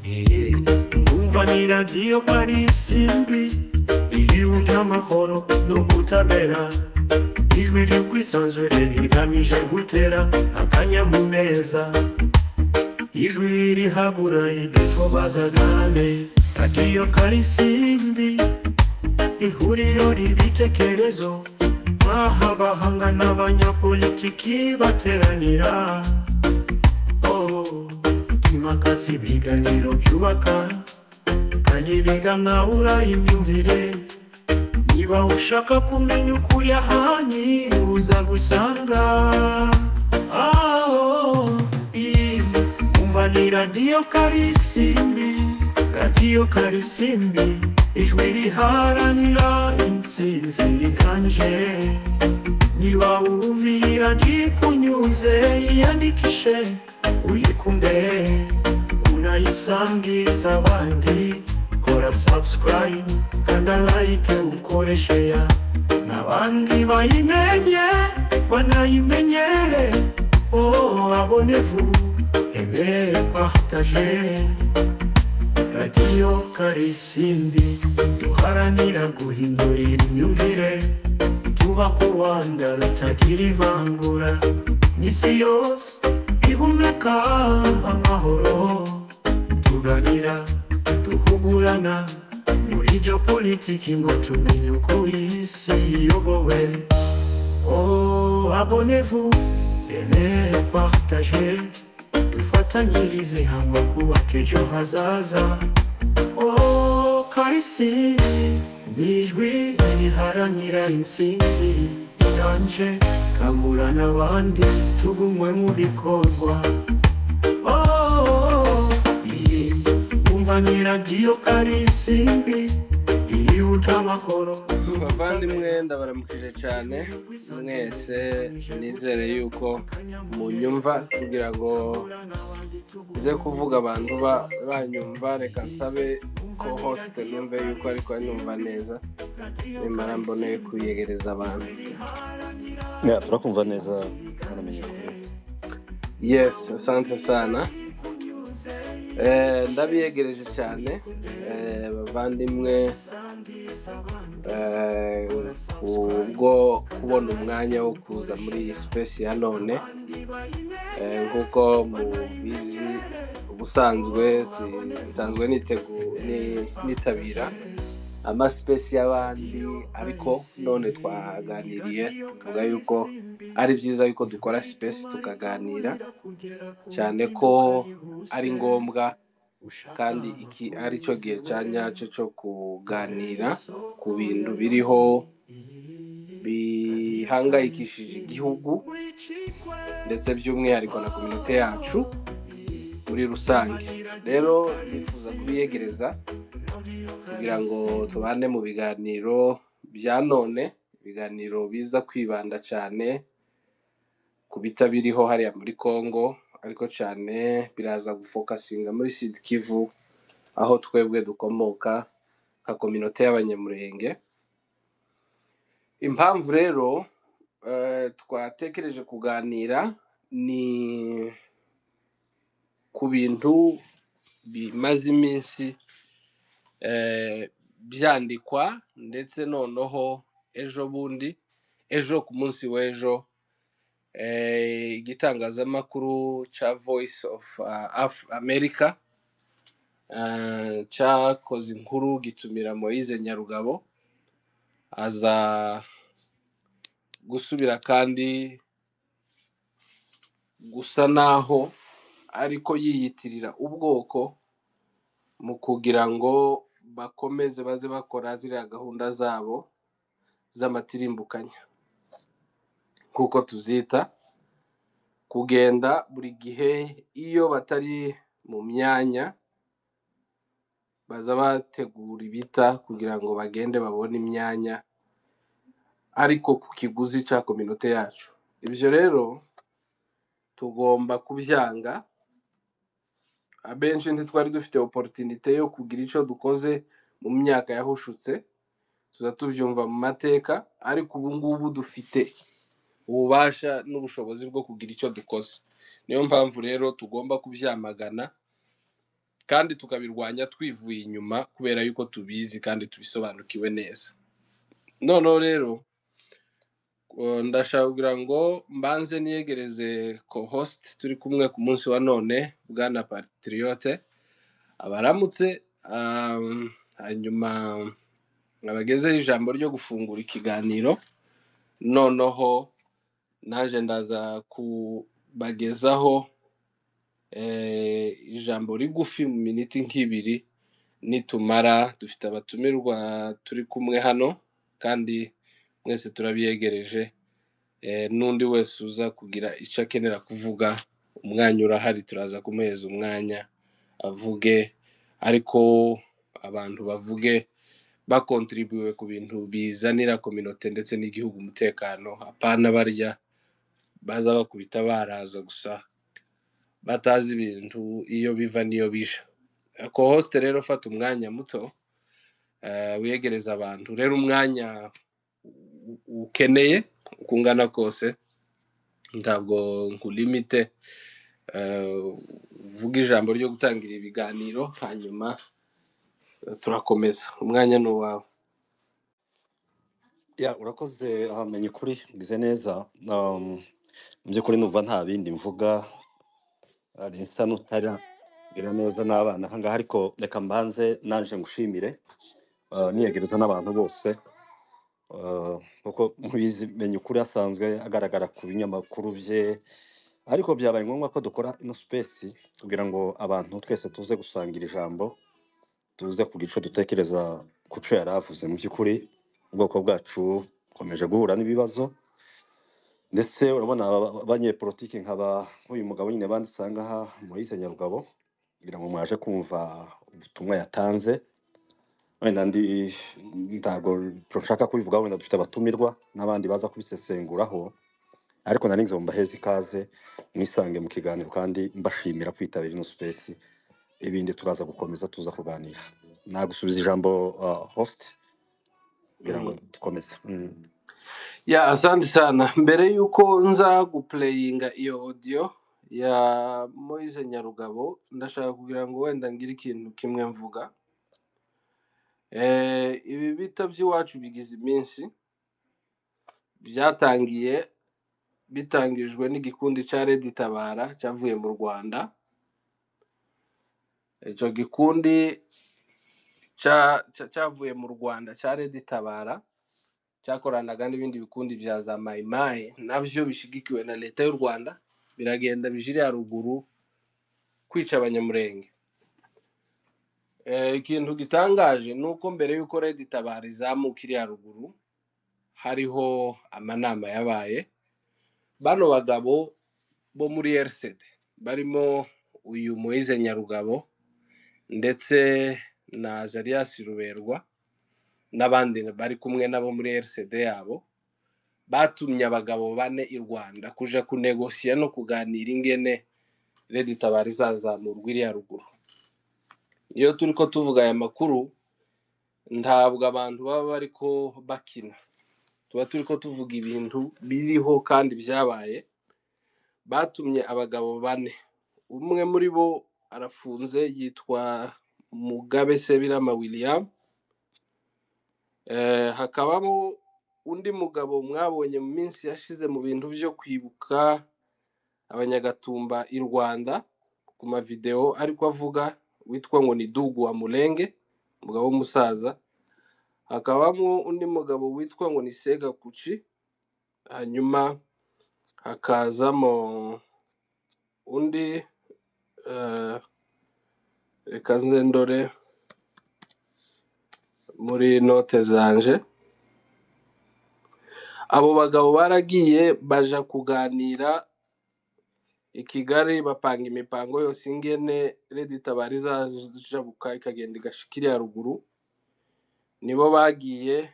Umva ni radiyo Karisimbi, iriho n'amahoro n'ubutabera. Ijwi ry'ubwisanzure rigamije gutera akanyamuneza. Ijwi rihabura ibifobagagane. Radiyo Karisimbi, ihuriro ry'ibitekerezo. Aho abahanga n'abanyapolitiki bateranira. Twimakaza ibiganiro byubaka kandi biganahura imyumvire. Niba ushaka kumenya ukuri ahandi uza gusanga umva ni radiyo Karisimbi. Radiyo Karisimbi, ijwi riharanira intsinzi iganje. Niba wumvira rikunyuze yiyandikishe uyikunde unayisangiza abandi. Kora subscribe kanda like ukore share n'abandi bayimenye banayimenyere. Abonnez-vous, aimez, partagez. Radiyo Karisimbi, duharanira guhindura imyumvire. Twubaka u Rwanda rutagira ivangura. N'isi yose ihumeka amahoro. Tuganira duhugurana muri byo politiki ngo tumenye uko isi iyobowe. Abonnez-vous, aimez, partagez. Dufatanyirize hamwe kubaka ejo hazaza. Karisimbi, ijwi riharanira intsinzi iganje. Kangura n'abandi tugumwe mu bikorwa. Umva ni radiyo Karisimbi, iriho amahoro. Bavandimwe ndabaramukije cyane mwese, nizere yuko munyumva. Kugira ngo nze kuvuga abantu banyumva, reka nsabe ko host numve yuko ariko anyumva neza, nimara mbone kuyegereza abantu. Turakumva neza namenye kure. Yes, asante sana. Ndabiyegereje cyane bavandimwe, kubwo kubona umwanya wo kuza muri iyi space ya none. Nkuko mubizi, ubusanzwe nsanzwe nitabira ama space y'abandi, ariko none twaganiriye tuvuga yuko ari byiza yuko dukora space tukaganira, cyane ko ari ngombwa kandi iki ari cyo gihe cyanyacyo cyo kuganira ku bintu biriho bihangayikishije igihugu ndetse by'umwihariko na community yacu muri rusange. Rero nifuza kubiyegereza kugira ngo tubane mu biganiro bya none, ibiganiro biza kwibanda cyane ku bitabiriho hariya muri Congo, ariko cyane biraza gufokasinga muri Sud Kivu, aho twebwe dukomoka nka community y'abanyamurenge. Impamvu rero twatekereje kuganira ni ku bintu bimaze iminsi byandikwa, ndetse noneho ejo ku munsi w'ejo igitangazamakuru cya Voice of America cyakoze inkuru gitumira Moise Nyarugabo aza gusubira kandi gusa naho ariko yiyitirira ubwoko mu kugira ngo bakomeze baze bakora ziriya gahunda zabo z'amatirimbukanya, kuko tuzita kugenda buri gihe iyo batari mu myanya baza bategura ibita kugira ngo bagende babone imyanya, ariko ku kiguzi cya community yacu. Ibyo rero tugomba kubyanga. Abenshi ntitwari dufite opportunity yo kugira icyo dukoze mu myaka yahushutse, tuzatubyumva mu mateka, ariko ubu ngubu dufite ububasha n'ubushobozi bwo kugira icyo dukoze. Niyo mpamvu rero tugomba kubyamagana kandi tukabirwanya twivuye inyuma kubera yuko tubizi kandi tubisobanukiwe neza. Noneho rero ndashaka kugira ngo mbanze niyegereze co-host turi kumwe ku munsi wa none Bwana Patriote abaramutse, hanyuma abagezeho ijambo ryo gufungura ikiganiro. Noneho naje ndaza kubagezaho ijambo rigufi mu miniti nk'ibiri, nitumara dufite abatumirwa turi kumwe hano kandi mwese turabiyegereje. N'undi wese uza kugira icyo akenera kuvuga, umwanya urahari, turaza kumuheza umwanya avuge, ariko abantu bavuge bakontribuwe ku bintu bizanira kominote ndetse n'igihugu umutekano, apana barya baza bakubita baraza gusa batazi ibintu iyo biva niyo bija. Co-host rero fata umwanya muto wiyegereza abantu. Rero umwanya ukeneye ukungana kose, ntabwo nkulimite, vuga ijambo ryo gutangira ibiganiro hanyuma turakomeza. Umwanya ni uwawe. urakoze ahamenye ukuri bize neza. Mu by'ukuri numva nta bindi mvuga, nsa n'utaragira neza n'abana ahangaha, ariko reka mbanze naje ngushimire niyegereza n'abantu bose, kuko mubizi menye ukuri asanzwe agaragara ku binyamakuru bye, ariko byabaye ngombwa ko dukora ino space kugira ngo abantu twese tuze gusangira ijambo, tuze kugira icyo dutekereza ku cyo yari avuze. Mu by'ukuri ubwoko bwacu bukomeje guhura n'ibibazo, ndetse urabona abanyepolitiki nk'uyu mugabo nyine banditse aha ngaha Moise Nyarugabo, kugira ngo mwaje kumva ubutumwa yatanze. Wenda ntabwo nshaka kubivuga, wenda dufite abatumirwa n'abandi baza kubisesenguraho, ariko nari ngize mbaheze ikaze mwisange mu kiganiro, kandi mbashimira kwitabira ino space. Ibindi turaza gukomeza tuza kuganira. Nagusubiza ijambo host kugira ngo dukomeze. Asante sana. Mbere yuko nza guplayinga iyo audio ya Moise Nyarugabo, ndashaka kugira ngo wenda ngire ikintu kimwe mvuga. Ibi bita by'iwacu bigize iminsi, bitangijwe n'igikundi ca Red Tabara cyavuye mu Rwanda. Icyo gikundi cyavuye mu Rwanda cya Red Tabara cyakoranaga n'ibindi bikundi bya za Mayimayi nabyo bishigikiwe na leta y'u Rwanda, biragenda bijiri ya ruguru kwica abanyamurenge. Ikintu gitangaje nuko mbere yuko Red Tabara izamukira ya ruguru hariho amanama yabaye. Bano bagabo bo muri RCD barimo uyu Moise Nyarugabo ndetse na Zarias Ruberwa n'abandi bari kumwe nabo muri RCD yabo, batumye abagabo bane i Rwanda kuja kunegosiya no kuganira ingene Red Tabara izazamurwa iriya ruguru. Iyo turiko tuvuga aya makuru, ntabwo abantu baba bariko bakina, tuba turiko tuvuga ibintu biriho kandi byabaye. Batumye abagabo bane, umwe muri bo arafunze yitwa Mugabe Sebirama William. Hakabamo undi mugabo mwabonye mu minsi yashize mu bintu byo kwibuka abanyagatumba i Rwanda ku mavideo, ariko avuga, witwa ngo ni Dugu wa Mulenge, umugabo w'umusaza. Hakabamo undi mugabo witwa ngo ni Sega Kuchi. Hanyuma hakazamo undi reka ndore muri note zanje. Abo bagabo baragiye baja kuganira i Kigali, bapanga imipango yose ingene Red Tabara izajabuka ikagenda igashikira ya ruguru. Nibo bagiye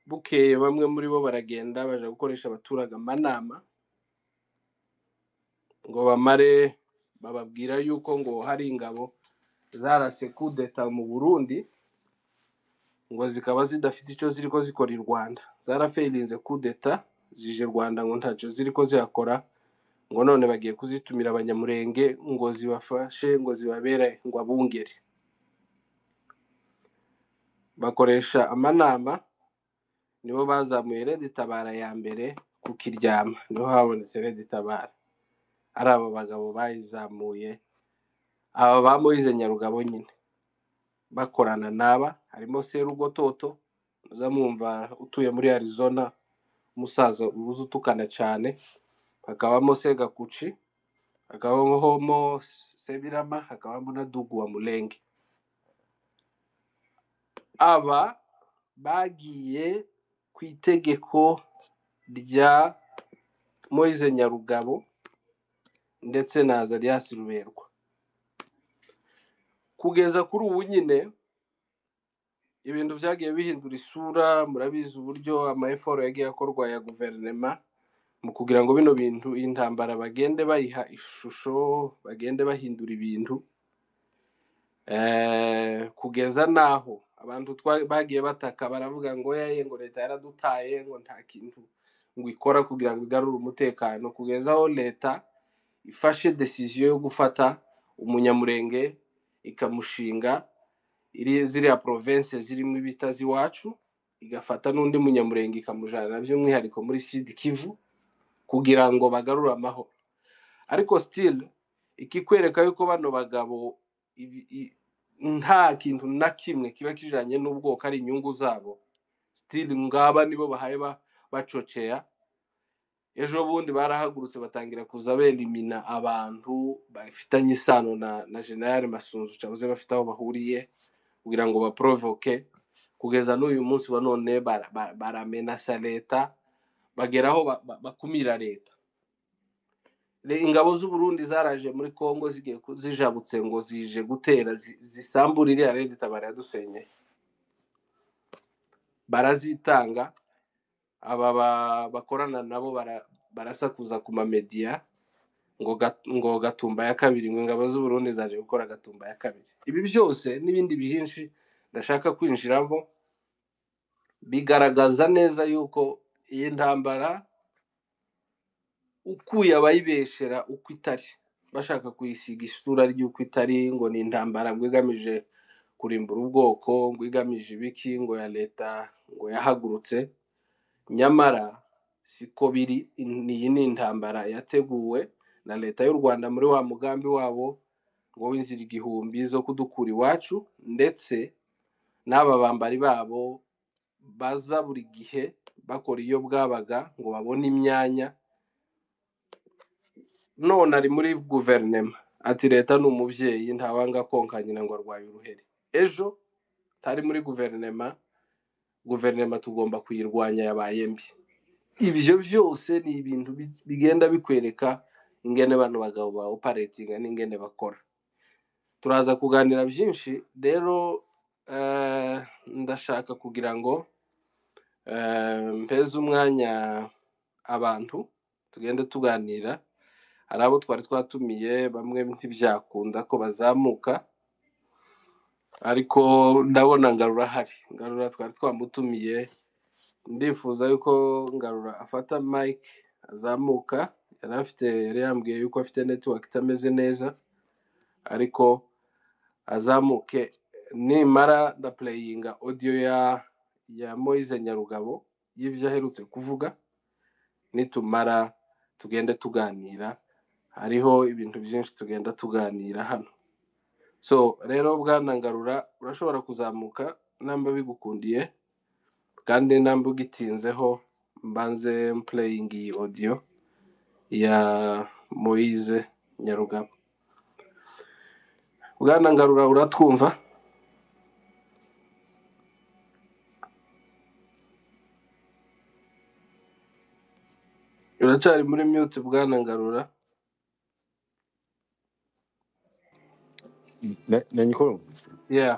bukeye, bamwe muri bo baragenda baja gukoresha abaturage amanama ngo bamare bababwira yuko ngo hari ingabo zarase coup d'etat mu Burundi, ngo zikaba zidafite icyo ziriko zikora i Rwanda. Zarafeilinze coup d'etat zije Rwanda ngo ntacyo ziriko zihakora, ngo none bagiye kuzitumira abanyamurenge ngo zibafashe ngo zibabere ngo abungeri. Bakoresha amanama, nibo bazamuye Red Tabara ya mbere ku Kiryama, niho habonetse Red Tabara. Ari aba bagabo bayizamuye, aba ba Moise Nyarugabo nyine bakorana naba, harimo Serugototo uza mwumva utuye muri Arizona, umusaza uzi utukana cyane, hakabamo Segakuci, hakabamo Sebirama, hakabamo na Dugu wa Mulenge. Aba bagiye ku itegeko rya Moise Nyarugabo ndetse na Azarias Ruberwa. Kugeza kuri ubu nyine ibintu byagiye bihindura isura, murabizi uburyo ama-effort yagiye akorwa ya guverinoma mu kugira ngo bino bintu intambara bagende bayiha ishusho, bagende bahindura ibintu, kugeza naho abantu bagiye bataka baravuga ngo yaye ngo leta yaradutaye, ngo nta kintu ngo ikora kugira ngo igarure umutekano, kugeza aho leta ifashe decision yo gufata umunyamurenge ikamushinga ziriya province zirimo ibitazi iwacu, igafata n'undi munyamurenge ikamujana by'umwihariko muri Sud Kivu kugira ngo bagarure amahoro. Ariko still ikikwereka yuko bano bagabo nta kintu na kimwe kiba kijanye n'ubwoko ari inyungu zabo, still ngaba nibo bahaye bacocea. Ejo bundi barahagurutse batangira kuza belimina abantu bafitanye isano na General Masunzu cyabuze bafite aho bahuriye kugira ngo baprovoke, kugeza n'uyu munsi wa none baramenasa leta, bageraho bakumira leta. Ingabo z'u Burundi zaraje muri Kongo zigiye zijabutse ngo zije gutera zisamburira Red Tabara yadusenye, barazitanga. Aba bakorana nabo barasakuza ku mamedia ngo Gatumba ya kabiri, ngo ingabo z'u Burundi zaje gukora Gatumba ya kabiri. Ibi byose n'ibindi byinshi ndashaka kwinjiramo bigaragaza neza yuko iyi ntambara ukuye abayibeshera uko itari, bashaka kuyisiga isura ry'uko itari, ngo ni intambara ngo igamije kurimbura ubwoko, ngo igamije ibiki, ngo ya leta ngo yahagurutse. Nyamara siko biri. Iyi ni intambara yateguwe na leta y'u Rwanda muri wa mugambi wabo ngo w'inzira igihumbi zo kudukura iwacu, ndetse n'aba bambari babo baza buri gihe bakora iyo bwabaga ngo babone imyanya. None ari muri guverinoma ati leta ni umubyeyi ntawanga konka nyina ngo arwaye uruheri. Ejo tari muri guverinoma tugomba kuyirwanya yabaye mbi. Ibyo byose ni ibintu bigenda bikwereka ingene bano bagabo ba operating n'ingene bakora. Turaza kuganira byinshi rero, ndashaka kugira ngo mpeze umwanya abantu tugende tuganira. Hari abo twari twatumiye, bamwe ntibyakunda ko bazamuka, ariko ndabona Ngarura hari. Ngarura twari twamutumiye, ndifuza yuko Ngarura afata mic azamuka. Yari yambwiye yuko afite network itameze neza, ariko azamuke. Nimara ndaplayinga audio ya Moise Nyarugabo y'ibyo aherutse kuvuga, nitumara tugende tuganira. Hariho ibintu byinshi tugenda tuganira hano. So rero bwana Ngarura, urashobora kuzamuka namba bigukundiye, kandi namba ugitinzeho mbanze playing iyi audio ya Moise Nyarugabo. Bwana Ngarura, uratwumva? Uracari muri mute bwana Ngarura? Menyikuru Yeah.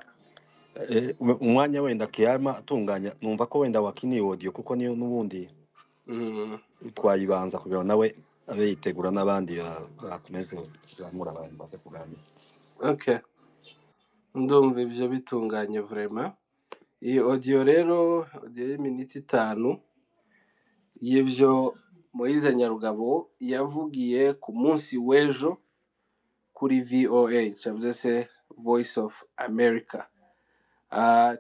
umwanya wenda kiyama atunganya, numva ko wenda wakiniye audio kuko niyo nubundi twayibanza kugira nawe abe yitegura n'abandi bakomeze kuzamura abantu baze kuganira. Okay. Ndumva ibyo bitunganye vraiment. Iyi audio rero, audio y'iminota 5 y'ibyo Moise Nyarugabo yavugiye ku munsi w'ejo kuri VOA cyavuze se Voice of America.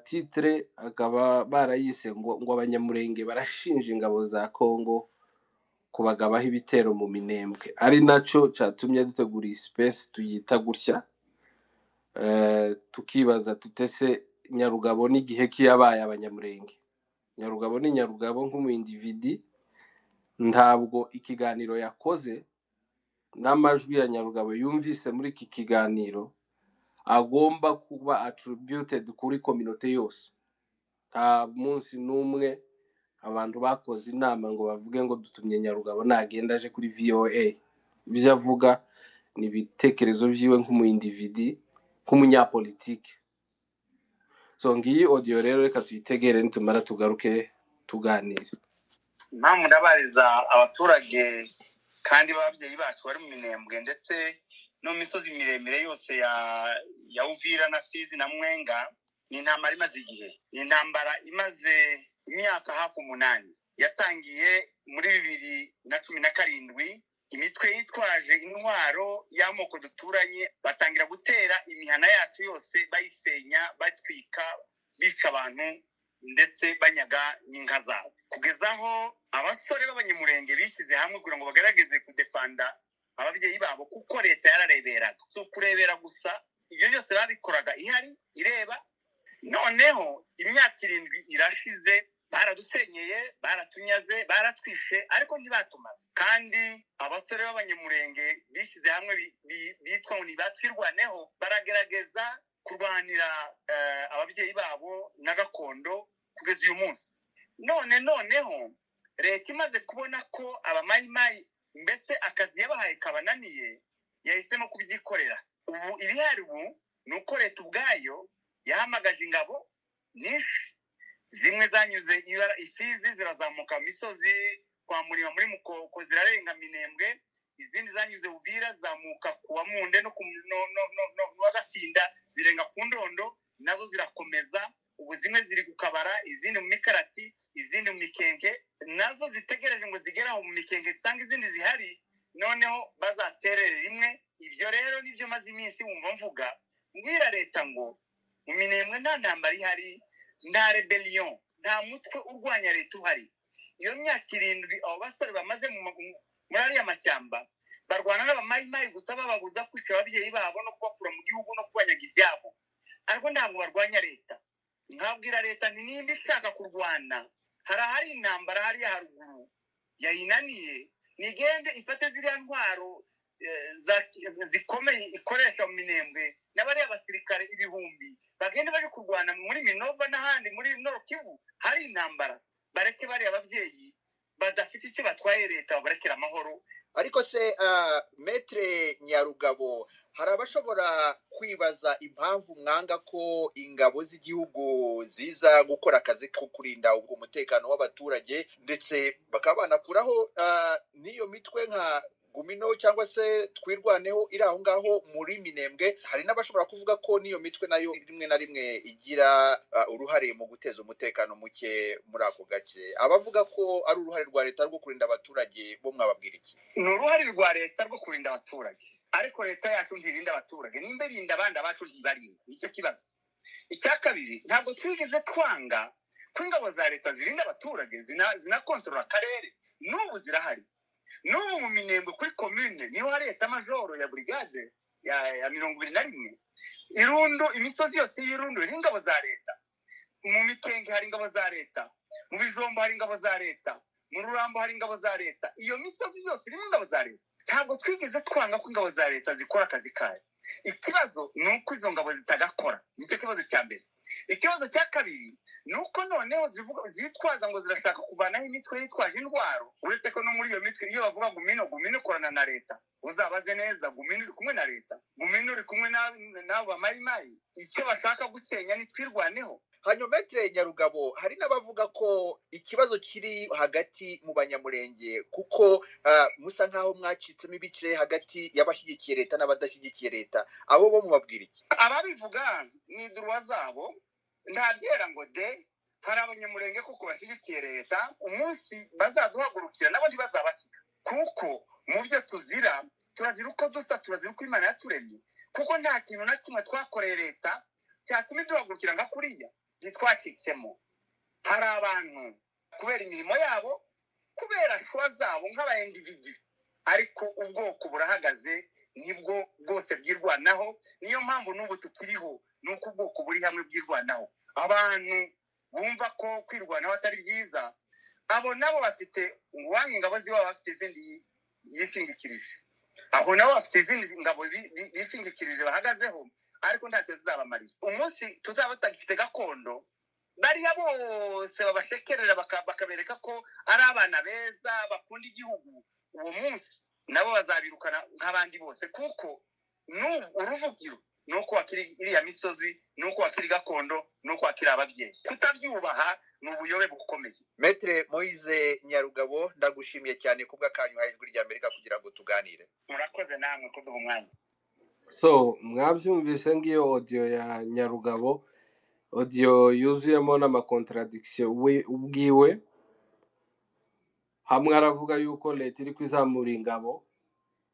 Titre akaba barayise ngo abanyamurenge barashinja ingabo za Congo kubagabaho ibitero mu Minembwe, ari naco catumye dutegura iyi space tuyita gutya. Tukibaza tutese Nyarugabo n'igihe kiyabaye abanyamurenge. Nyarugabo ni Nyarugabo nk'umu individi, ntabwo ikiganiro yakoze n'amajwi ya Nyarugabo yumvise muri iki kiganiro agomba kuba attributed kuri community yose. Nta munsi n'umwe abantu bakoze inama ngo bavuge ngo dutumye Nyarugabo nagenda aje kuri VOA. Ibyo avuga ni ibitekerezo vyiwe nk'umu individi, nk'umunyapolitike. So ngiyi audio rero reka tuyitegere nitumara tugaruke tuganire. Mpamvu ndabariza abaturage kandi babyeyi bacu bari mu Minembwe ndetse no misozi miremire yose ya Uvira na Fizi na Mwenga, ni intambara imaze igihe. Ni intambara imaze imyaka hafi 8. Yatangiye muri 2017. Imitwe yitwaje intwaro y'amoko duturanye batangira gutera imihana yacu yose, bayisenya, batwika, bica abantu ndetse banyaga n'inka zabo, kugezaho abasore b'abanyamurenge bishyize hamwe kugira ngo bagerageze kudefanda ababyeyi babo, kuko leta yarareberaga. So kurebera gusa, ibyo byose babikoraga ihari ireba. Noneho imyaka 7 irashize, baradusenyeye, baratunyaze, baratwishe, ariko ntibatumaze. Kandi abasore b'abanyamurenge bishyize hamwe bitwa ngo nibatwirwaneho, baragerageza kurwanira ababyeyi babo na gakondo kugeza uyu munsi. Noneho leta imaze kubona ko abamayimayi mbese akazi yabahaye kabananiye, yahisemo kubyikorera. Ubu ibihari ubu ni uko leta ubwayo yahamagaje ingabo nyinshi. Zimwe zanyuze Ifizi zirazamuka misozi kwa Murima muri Mukoko zirarenga Minembwe, izindi zanyuze Uvira zamuka kuwa Munde no Gafinda zirenga ku Ndondo, nazo zirakomeza. Ubu zimwe ziri gukabara, izindi mu Mikarati, izindi mu Mikenke, nazo zitegereje ngo zigeraho mu Mikenke zisanga izindi zihari, noneho bazaterere rimwe. Ibyo rero nivyo maze iminsi wumva mvuga, mbwira leta ngo mu Minembwe nta ntambara ihari, nta rebellion, nta mutwe urwanya leta uhari. Iyo myaka 7 abo basore bamaze muri ariya mashyamba barwana n'abamayimayi gusa, bababuza kwica ababyeyi babo no kubakura mu gihugu no kubanyaga ibyabo, ariko ntabwo barwanya leta. Nkabwira leta nti nimba ishaka kurwana, hari intambara hariya haruguru yayinaniye, nigende ifate ziriya ntwaro zikomeye ikoresha mu Minembwe n'abariya basirikare 1000 bagende baje kurwana muri Minova n'ahandi muri Nord Kivu. Hari intambara, bareke bari ababyeyi badafite icyo batwaye leta, barekera amahoro. Ariko se Maître Nyarugabo, hari abashobora kwibaza impamvu mwanga ko ingabo z'igihugu ziza gukora akazi ko kurinda umutekano w'abaturage, ndetse bakaba banakuraho n'iyo mitwe nka Gumino cyangwa se Twirwaneho iri aho ngaho muri Minembwe. Hari n'abashobora kuvuga ko n'iyo mitwe nayo rimwe na rimwe igira uruhare mu guteza umutekano muke muri ako gace. Abavuga ko ari uruhare rwa leta rwo kurinda abaturage, bo mwababwira iki? Ni uruhare rwa leta rwo kurinda abaturage, ariko leta yacu ntirinda abaturage, nimba irinda abandi abacu ntibarinda. Nicyo kibazo. Icya kabiri, ntabwo twigeze twanga ko ingabo za leta zirinda abaturage, zinakontorora akarere. N'ubu zirahari. N'ubu mu Minembwe kuri commune niho hari leta majoro ya brigade ya 21. Irundo, imisozi yose y'Irundo iri ingabo za leta. Mu Mikenge hari ingabo za leta, mu Bijombo hari ingabo za leta, mu Rurambo hari ingabo za leta. Iyo misozi yose iri ingabo za leta. Ntabwo twigeze twanga ko ingabo za leta zikora akazi kayo. Ikibazo ni uko izo ngabo zitagakora. Nicyo kibazo cya mbere. Ikibazo cya kabiri ni uko noneho zitwaza ngo zirashaka kuvanaho imitwe yitwaje intwaro. Uretse ko no muri iyo mitwe iyo bavuga Gumino ikorana na leta, uzabaze neza, Gumino iri kumwe na leta, Gumino iri kumwe n'abo bamayimayi. Icyo bashaka gusenya ni Twirwaneho. Hanyuma Maître Nyarugabo, hari n'abavuga ko ikibazo kiri hagati mu banyamurenge, kuko musa nkaho mwacitsemo ibice hagati y'abashyigikiye leta n'abadashyigikiye leta. Abo bo mubabwira iki? Ababivuga ni droit zabo, nta byera ngo de hari abanyamurenge kuko bashyigikiye leta umunsi bazaduhagurukira nabo ntibazabasiga kuko mu byo turazira uko dusa turazira uko Imana yaturemye kuko nta kintu na kimwe twakoreye leta cyatuma iduhagurukira nka kuriya ntitwacitsemo hari abantu kubera imirimo yabo kubera shuwa zabo nk'abayendividu ariko ubwoko burahagaze nibwo bwose bwirwanaho niyo mpamvu n'ubu tukiriho nuko ubwoko buri hamwe bwirwanaho abantu bumva ko kwirwanaho atari byiza abo nabo bafite uwanyu ingabo ziba bafite izindi yishingikirije abo nabo bafite izindi ngabo bishingikirije bahagazeho ariko ntacyo zizabamarira umunsi tuzaba tutagifite gakondo bariya bose babashekerera bakabereka ko ari abana beza bakunda igihugu uwo munsi nabo bazabirukana nk'abandi bose kuko n'ubu uruvugiro nuko wakiri iriya misozi nuko wakiri gakondo nuko wakiri ababyeyi kutabyubaha ni ubuyobe bukomeye. Maître Moise Nyarugabo ndagushimiye cyane kubw'akanyu hejuru ry'Amerika kugira ngo tuganire. Murakoze namwe kuduha umwanya. So mwabyumvise ngiyo audio ya Nyarugabo, audio yuzuyemo n'amakontradiction ubwiwe. Hamwe aravuga yuko leta iri kwizamura ingabo,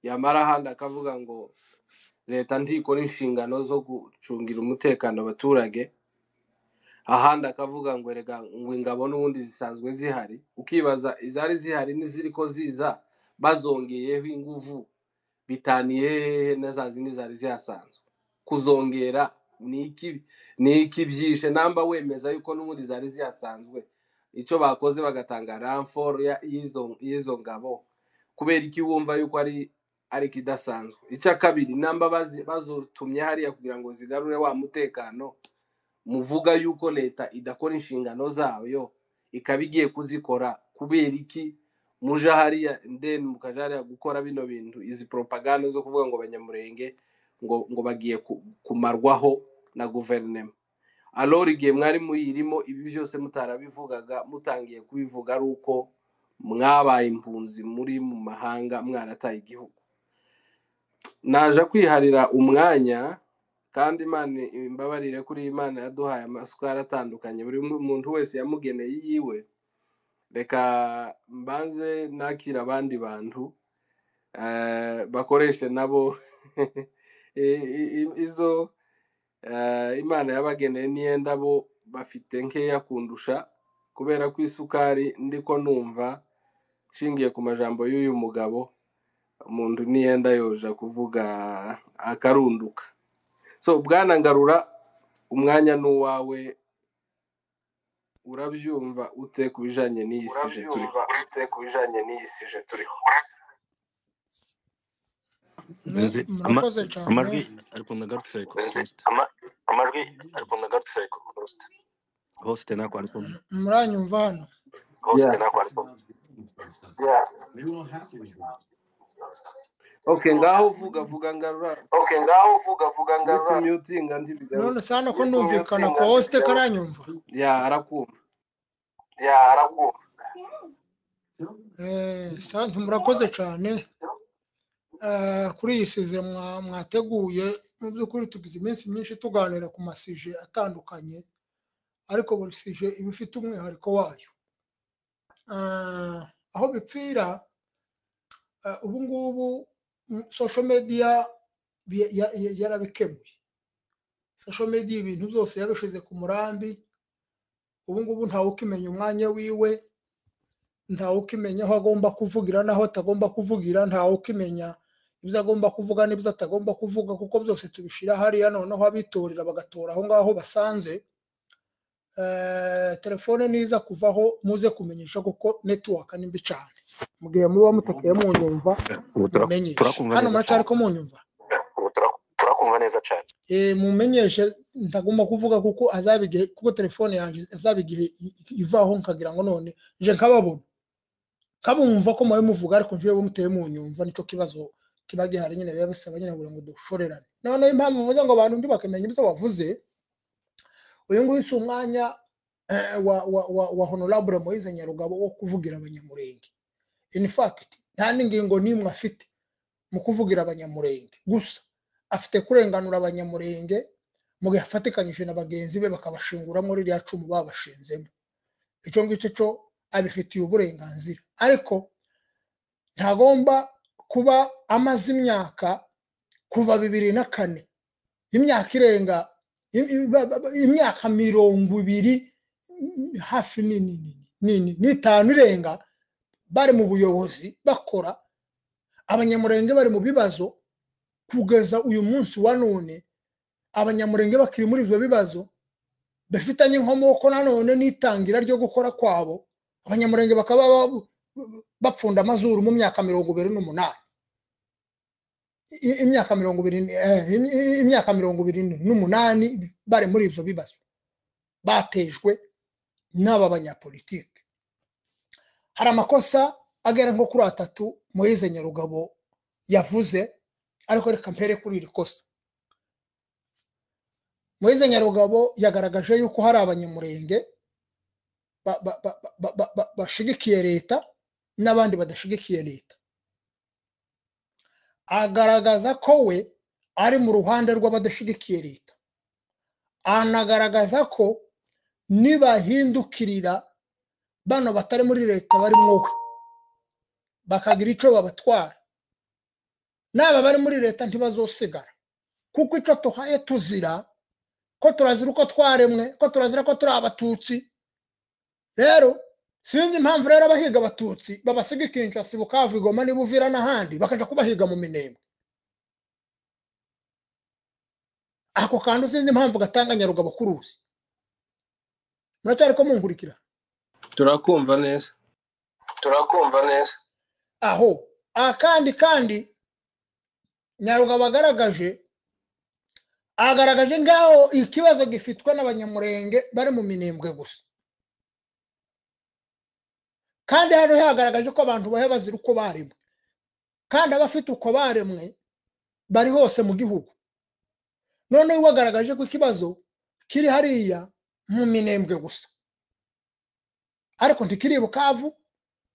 yamara ahandi akavuga ngo leta ntikora inshingano zo gucungira umutekano abaturage, ahandi akavuga ngo erega ngo ingabo n'ubundi zisanzwe zihari. Ukibaza izari zihari n'iziriko ziza bazongeyeho inguvu bitaniye na za zindi zari zihasanzwe. Kuzongera ni iki byishe namba wemeza yuko n'ubundi zari zihasanzwe. Icyo bakoze bagatanga ranfort y'izo ngabo kubera iki wumva yuko ari kidasanzwe. Icya kabiri namba bazotumye hariya kugira ngo zigarure wa mutekano, muvuga yuko leta idakora inshingano zayo ikabigiye kuzikora kubera iki muja hariya then mukajariya gukora bino bintu izi propaganda zo kuvuga ngo abanyamurenge ngo bagiye kumarwaho na guverinoma. Alors igihe mwari muyirimo ibi byose mutarabivugaga mutangiye kubivuga ari uko mwabaye impunzi muri mu mahanga mwarataye igihugu. Naje kwiharira umwanya kandi Imana imbabarire kuri Imana yaduhaye amasukari atandukanye buri muntu wese yamugeneye yiwe. Reka mbanze nakira abandi bantu bakoreshe nabo izo Imana yabageneye niyenda bo bafite nkeya kundusha kubera ko isukari ndiko numva shingiye ku majambo y'uyu mugabo umuntu niyenda yoja kuvuga akarunduka. So bwana Ngarura umwanya n'uwawe, urabyumva ute kubijanye n'iyi sije turiho? Murakoze cyane. amajwi ariko nagarutse hoste nako ariko Muranyumva hano? Okay, ngaho vuga Ngarura. Mutinga ndibiga. None sana ko numvikana ko hoste karanyumva? Arakumva. Santu murakoze cyane. Kuri iyi sije mwateguye mu by'ukuri tugize iminsi myinshi tuganira ku masije atandukanye ariko buri sije ibifite umwihariko wayo. Aho bipfira ubu ngubu social media yarabikemuye. Social media ibintu byose yabishize ku murambi. Ubu ngubu ntawe ukimenya umwanya wiwe, ntawe ukimenya aho agomba kuvugira naho atagomba kuvugira, ntawe ukimenya ibyo agomba kuvuga n'ibyo atagomba kuvuga kuko byose tubishira hariya noneho abitorera bagatora aho ngaho basanze. Telefone niza kuvaho muze kumenyesha kuko network ni mbi cyane. Mugiye muba mutakeye mu nyumva hano macari ko mu nyumva turakumva neza cyane. Mumenyeshe ntagomba kuvuga kuko azabigihe kuko telefone yanjye azabigihe ivaho nkagira ngo none nje nkababona kabumva ko muri muvuga ariko nje muteye mu nyumva nico kibazo kibage hari nyine yabisaba nyine ngo dushorerane. None impamvu muvuze ngo abantu ndi bakemenya ibyo bavuze. Uyu nguyu si umwanya wa Honorable Moise Nyarugabo wo kuvugira abanyamurenge. In fact nta n'ingingo nimwe afite mu kuvugira abanyamurenge, gusa afite kurenganura abanyamurenge mu gihe afatikanyije na bagenzi be bakabashingura muri rya cumu babashinzemo. icyo ngicyo cyo abifitiye uburenganzira ariko ntagomba kuba amaze imyaka kuva 2004 imyaka irenga imyaka 20 hafi n'itanu irenga bari mu buyobozi bakora abanyamurenge bari mu bibazo kugeza uyu munsi wa none abanyamurenge bakiri muri ibyo bibazo bafitanye inkomoko nanone n'itangira ryo gukora kwabo abanyamurenge bakaba bapfunda amazuru mu myaka 28 imyaka 28 bari muri ibyo bibazo batejwe n'aba banyapolitike hari amakosa agera nko kuri 3 Moise Nyarugabo yavuze ariko reka mpere kuri iri kosa Moise Nyarugabo yagaragaje yuko hari abanyamurenge bashigikiye leta n'abandi badashigikiye leta agaragaza ko we ari mu ruhande rw'abadashigikiye leta anagaragaza ko nibahindukirira bano batari muri leta bari mwowe bakagira ico babatwara naba bari muri leta ntibazosigara kuko ico tuhaye tuzira ko turazira uko twaremwe ko turazira ko turi abatutsi rero sinzi impamvu rero abahiga abatutsi babasiga Kinshasa Bukavu Goma n'Ubuvira n'ahandi bakaja kubahiga mu Minembwe ako kandi sinzi impamvu gatanga Nyarugabo kuruzi muracyari ko munkurikira turakumva neza aho kandi Nyarugabo agaragaje ngaho ikibazo gifitwa n'abanyamurenge bari mu Minembwe gusa kandi hano yagaragaje ko abantu bahe bazira uko baremwe kandi abafite uko baremwe bari hose mu gihugu none wagaragaje ko ikibazo kiri hariya mu Minembwe gusa ariko ntikiri Bukavu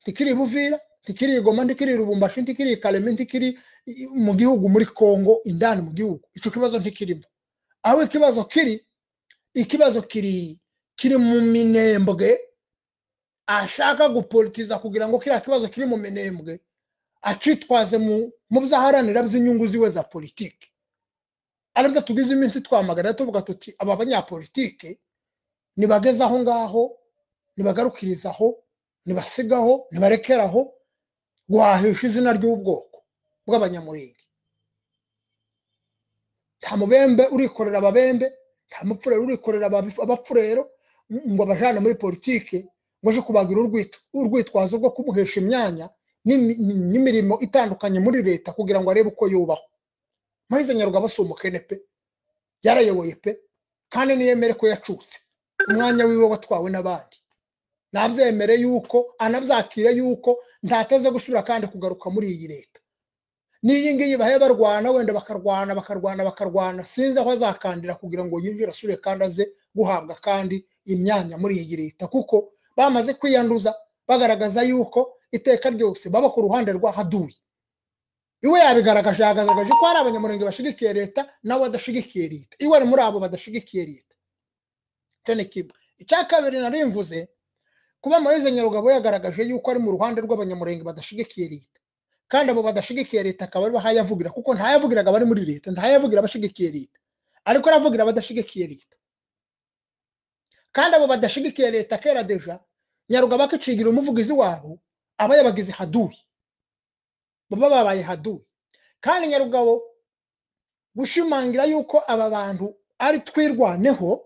ntikiri Buvira ntikiri Goma ntikiri Lubumbashi ntikiri Kalemi ntikiri mu gihugu muri Kongo indani mu gihugu ico kibazo ntikirimo aho ikibazo kiri mu Minembwe ashaka gupolitiza kugira ngo kira kibazo kiri mu Minembwe acitwaze mu byaharanira by'inyungu ziwe za politike aribyo tugize iminsi twamagana tuvuga tuti aba banyapolitike nibagezaho ngaho nibagarukirizaho nibasigaho nibarekeraho guhahisha izina ry'ubwoko bw'abanyamurenge nta mubembe urikorera ababembe nta mupfurero urikorera abapfurero ngo abajana muri politike ngo je kubagira urwitwazo rwo kumuhesha imyanya n'imirimo itandukanye muri leta kugira ngo arebe uko yubaho Moise Nyarugabo si umukene pe yarayoboye pe kandi niyemere ko yacutse umwanya wiwe watwawe n'abandi nabyemere yuko anabyakire yuko ntateze gusubira kandi kugaruka muri iyi leta niyi ngiyi bahe barwana wenda bakarwana sinzi aho azakandira kugira ngo yinjire asure kandi aze guhabwa kandi imyanya muri iyi leta kuko bamaze kwiyanduza bagaragaza yuko iteka ryose baba ku ruhande rwa haduye iwe yabigaragaje ko hari abanyamurenge bashigikiye leta nawe adashigikiye leta iwe ari muri abo badashigikiye leta cyane kiba icyakabiri narimvuze kuba Moise Nyarugabo yagaragaje yuko ari mu ruhande rw'abanyamurenge badashigikiye leta kandi abo badashigikiye leta akaba ari bahayavugira kuko ntayavugiraga bari muri leta ntayavugira abashigikiye leta ariko aravugira abadashigikiye leta kandi abo badashigikiye leta kera deja Nyarugabo akicigira umuvugizi wabo aba yabagize haduye baba babaye haduye kandi Nyarugabo gushimangira yuko aba bantu ari twirwaneho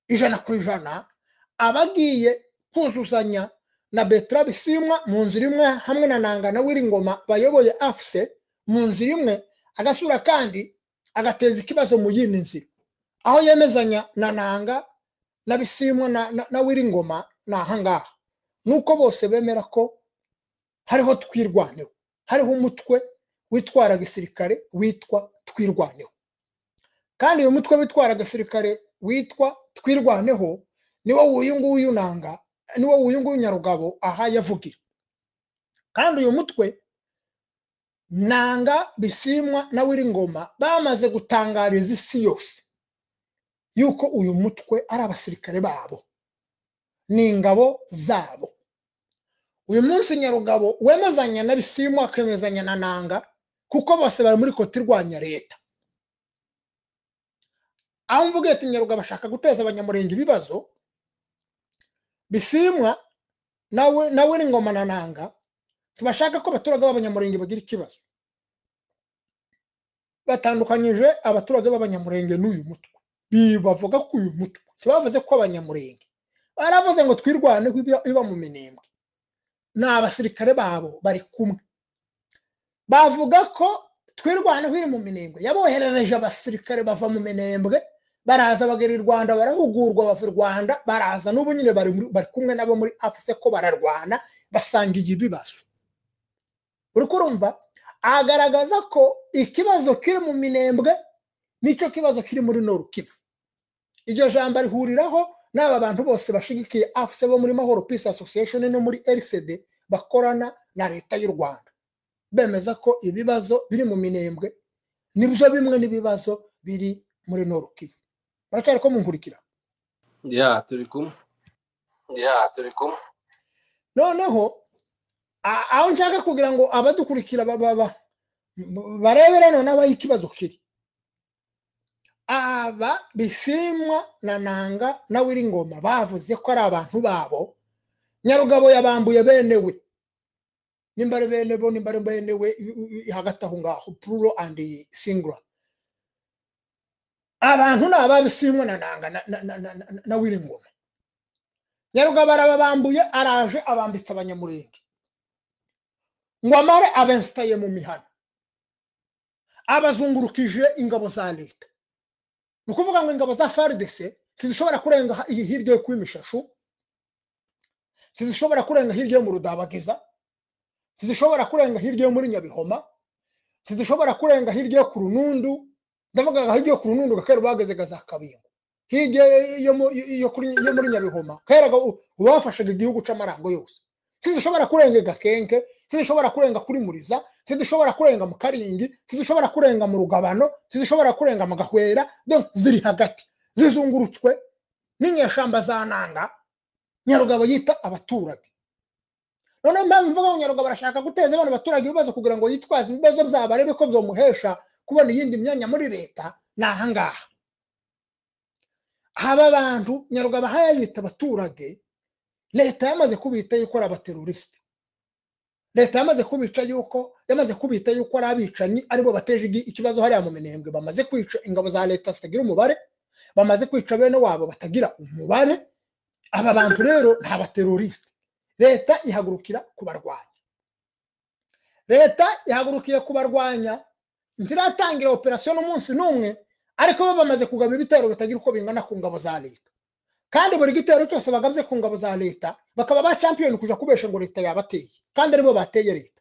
100% abagiye kuzuzanya na Bertrand Bisimwa mu nzira imwe hamwe na Nanga na Wiringoma bayoboye AFC mu nzira imwe agasura kandi agateza ikibazo mu yindi nzira aho yemezanya na Nanga na Bisimwa na Wiringoma na hangaha nuko bose bemera ko hariho twirwaneho hariho umutwe witwara gisirikare witwa twirwaneho kandi uyu mutwe witwara gisirikare witwa twirwaneho niwo uyunguyu Nanga niwo uyunguyu Nyarugabo aha yavugira kandi uyu mutwe Nanga Bisimwa na Wiringoma bamaze gutangariza isi yose yuko uyu mutwe ari abasirikare babo ni ingabo zabo. Uyu munsi Nyarugabo wemezanya na Bisimwa akemezanya na Nanga kuko bose bari muri koti rwanya leta. Aho mvuga ati Nyarugabo ashaka guteza abanyamurenge ibibazo, Bisimwa nawe n'ingoma na Nanga tubashaka ko abaturage b'abanyamurenge bagira ikibazo. Batandukanyije abaturage b'abanyamurenge n'uyu mutwe. Bibavuga ko uyu mutwe tubavuze ko abanyamurenge baravuze ngo twirwane iba mu Minembwe. N'abasirikare babo bari kumwe. Bavuga ko twirwane hiri mu Minembwe. Yaboherereje abasirikare bava mu Minembwe baraza bagera i Rwanda barahugurwa bava i Rwanda baraza n'ubu nyine bari kumwe nabo muri afise ko bararwana basangiye ibibazo. Uri kurumva agaragaza ko ikibazo kiri mu Minembwe nico kibazo kiri muri Nord Kivu. Iryo jambo rihuriraho n'aba bantu bose bashigikiye afise bo muri Mahoro Peace Association no muri RCD bakorana na leta y'u Rwanda. Bemeza ko ibibazo biri mu Minembwe nibyo bimwe n'ibibazo biri muri Nord Kivu. Baracari ko munkurikira. turi kumwe. Noneho aho nshaka kugira ngo abadukurikira barebere none abaho ikibazo kiri. Aba Bisimwa na Nanga na Wiringoma bavuze ko ari abantu babo. Nyarugabo yabambuye benewe. Nimbare benebo nimbare benewe hagati aho ngaho plural and singular. Abantu naba Bisimwa na Nanga na Wiringoma. Nyarugabo arabambuye araje abambitsa abanyamurenge. Ngo amare abenstaye mu mihana. Abazungurukije ingabo za leta. Nukuvuga ngo ingabo za FARDC tizishobora kurenga hirya yo kwimishashu, tizishobora kurenga hirya yo mu Rudabagiza, tizishobora kurenga hirya yo muri Nyabihoma, tizishobora kurenga hirya yo ku Runundu. Ndavuga hirya yo ku Runundu gakero bageze gaza Kabingo, hirya yo muri Nyabihoma keraga ubafashaga igihugu c'amarango yose. Tizishobora kurenga Gakenke, tizishobora kurenga kuri Muriza, tizishobora kurenga mu Karingi, tizishobora kurenga mu Rugabano, tizishobora kurenga mu Gahwera. Donc ziri hagati zizungurutswe n'inyeshamba za Nanga. Nyarugabo yita abaturage. None mpamvu mvuga ngo Nyarugabo arashaka guteza abantu abaturage ibibazo kugira ngo yitwaze ibibazo byabo arebe ko byomuhesha kubona iyindi myanya muri leta. Nahangaha haba bantu Nyarugabo hayita abaturage. Leta yamaze kubita yuko ari abateroriste. Leta yamaze kubica yuko ari abicanyi aribo bateje ikibazo hariya mu Minembwe. Bamaze kwica ingabo za leta zitagira umubare, bamaze kwica bene wabo batagira umubare. Aba bantu rero nta bateroriste. Leta ihagurukira kubarwanya. Leta ihagurukiye kubarwanya ntiratangira operation umunsi numwe, ariko bo bamaze kugaba ibitero bitagira uko bingana ku ngabo za leta. Kandi buri gitero cyose bagabye ku ngabo za leta bakaba ba champion kuja kubesha ngo leta yabateye, kandi aribo bateye leta.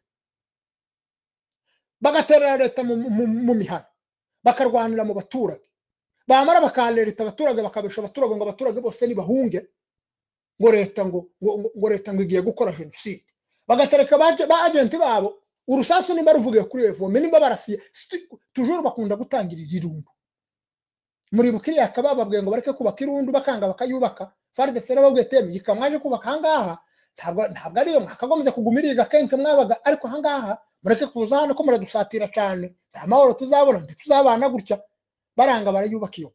Bagatera leta mu mihana, bakarwanira mu baturage. Bamara bakaleta abaturage bakabesha abaturage ngo abaturage bose ni bahunge, ngo leta ngo igiye gukora genocide. Bagatereka ba agent babo urusasu nimba ruvugiye kuri evome nimba barasiye toujours bakunda gutangirira irundu. Muri bukiri yakabababwiye ngo bareke kubaka irundu bakanga bakayubaka. FARDC babwiye teme yikamwaje kubaka hangaha ntabwo ariyo mwakagombye kugumirira Gakenke mwabaga, ariko hangaha mureke kuza hano ko muradusatira cyane, nta mahoro tuzabona ntituzabana gutya. Baranga barayubaka iyo.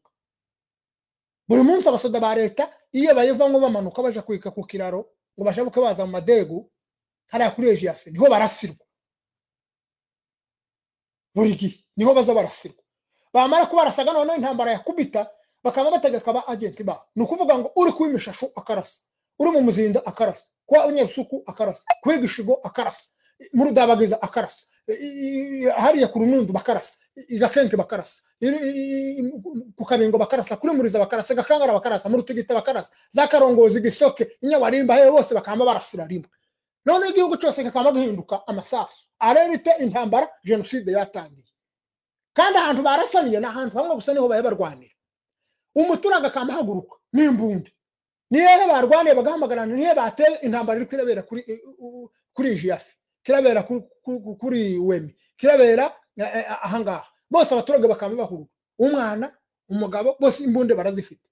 Buri munsi abasoda ba leta iyo bayiva ngo bamanuka baje kwika ku kiraro ngo bashabuke baza mu madegu hariya kuri Ejiafe niho barasirwa. Buri gihe niho baza barasirwa. Bamara kubarasaga none intambara yakubita bakaba bategeka ba agent ba. Nukuvuga ngo uri kwimishashu akarasa, uri mu muzinda akarasa, kwa Onyesuku akarasa, kwigishigo akarasa, mu Rudabagiza akarasa, hariya ku Runundu bakarasa, Gakenke bakarasa, ku Kabingo bakarasa, kuri Muriza bakarasa, Gakangara bakarasa, mu Rutugita bakarasa, za Karongozi Gisoke, Inyawarimba he bose bakamba barasira rimwe. None igihugu cyose kikaba gihinduka amasasu. Arerite intambara genocide yatangiye. Kandi ahantu barasaniye na ahantu hamwe gusa niho baye barwanira. Umuturage akamahaguruka n'imbunda. Niye barwaniye bagahamagarana niye bateye intambara iri kwirabera kuri Jiafe, kirabera kuri Wemi, kirabera ahangaha. Bose abaturage bakamba bahuruka. Umwana, umugabo bose imbunde barazifite.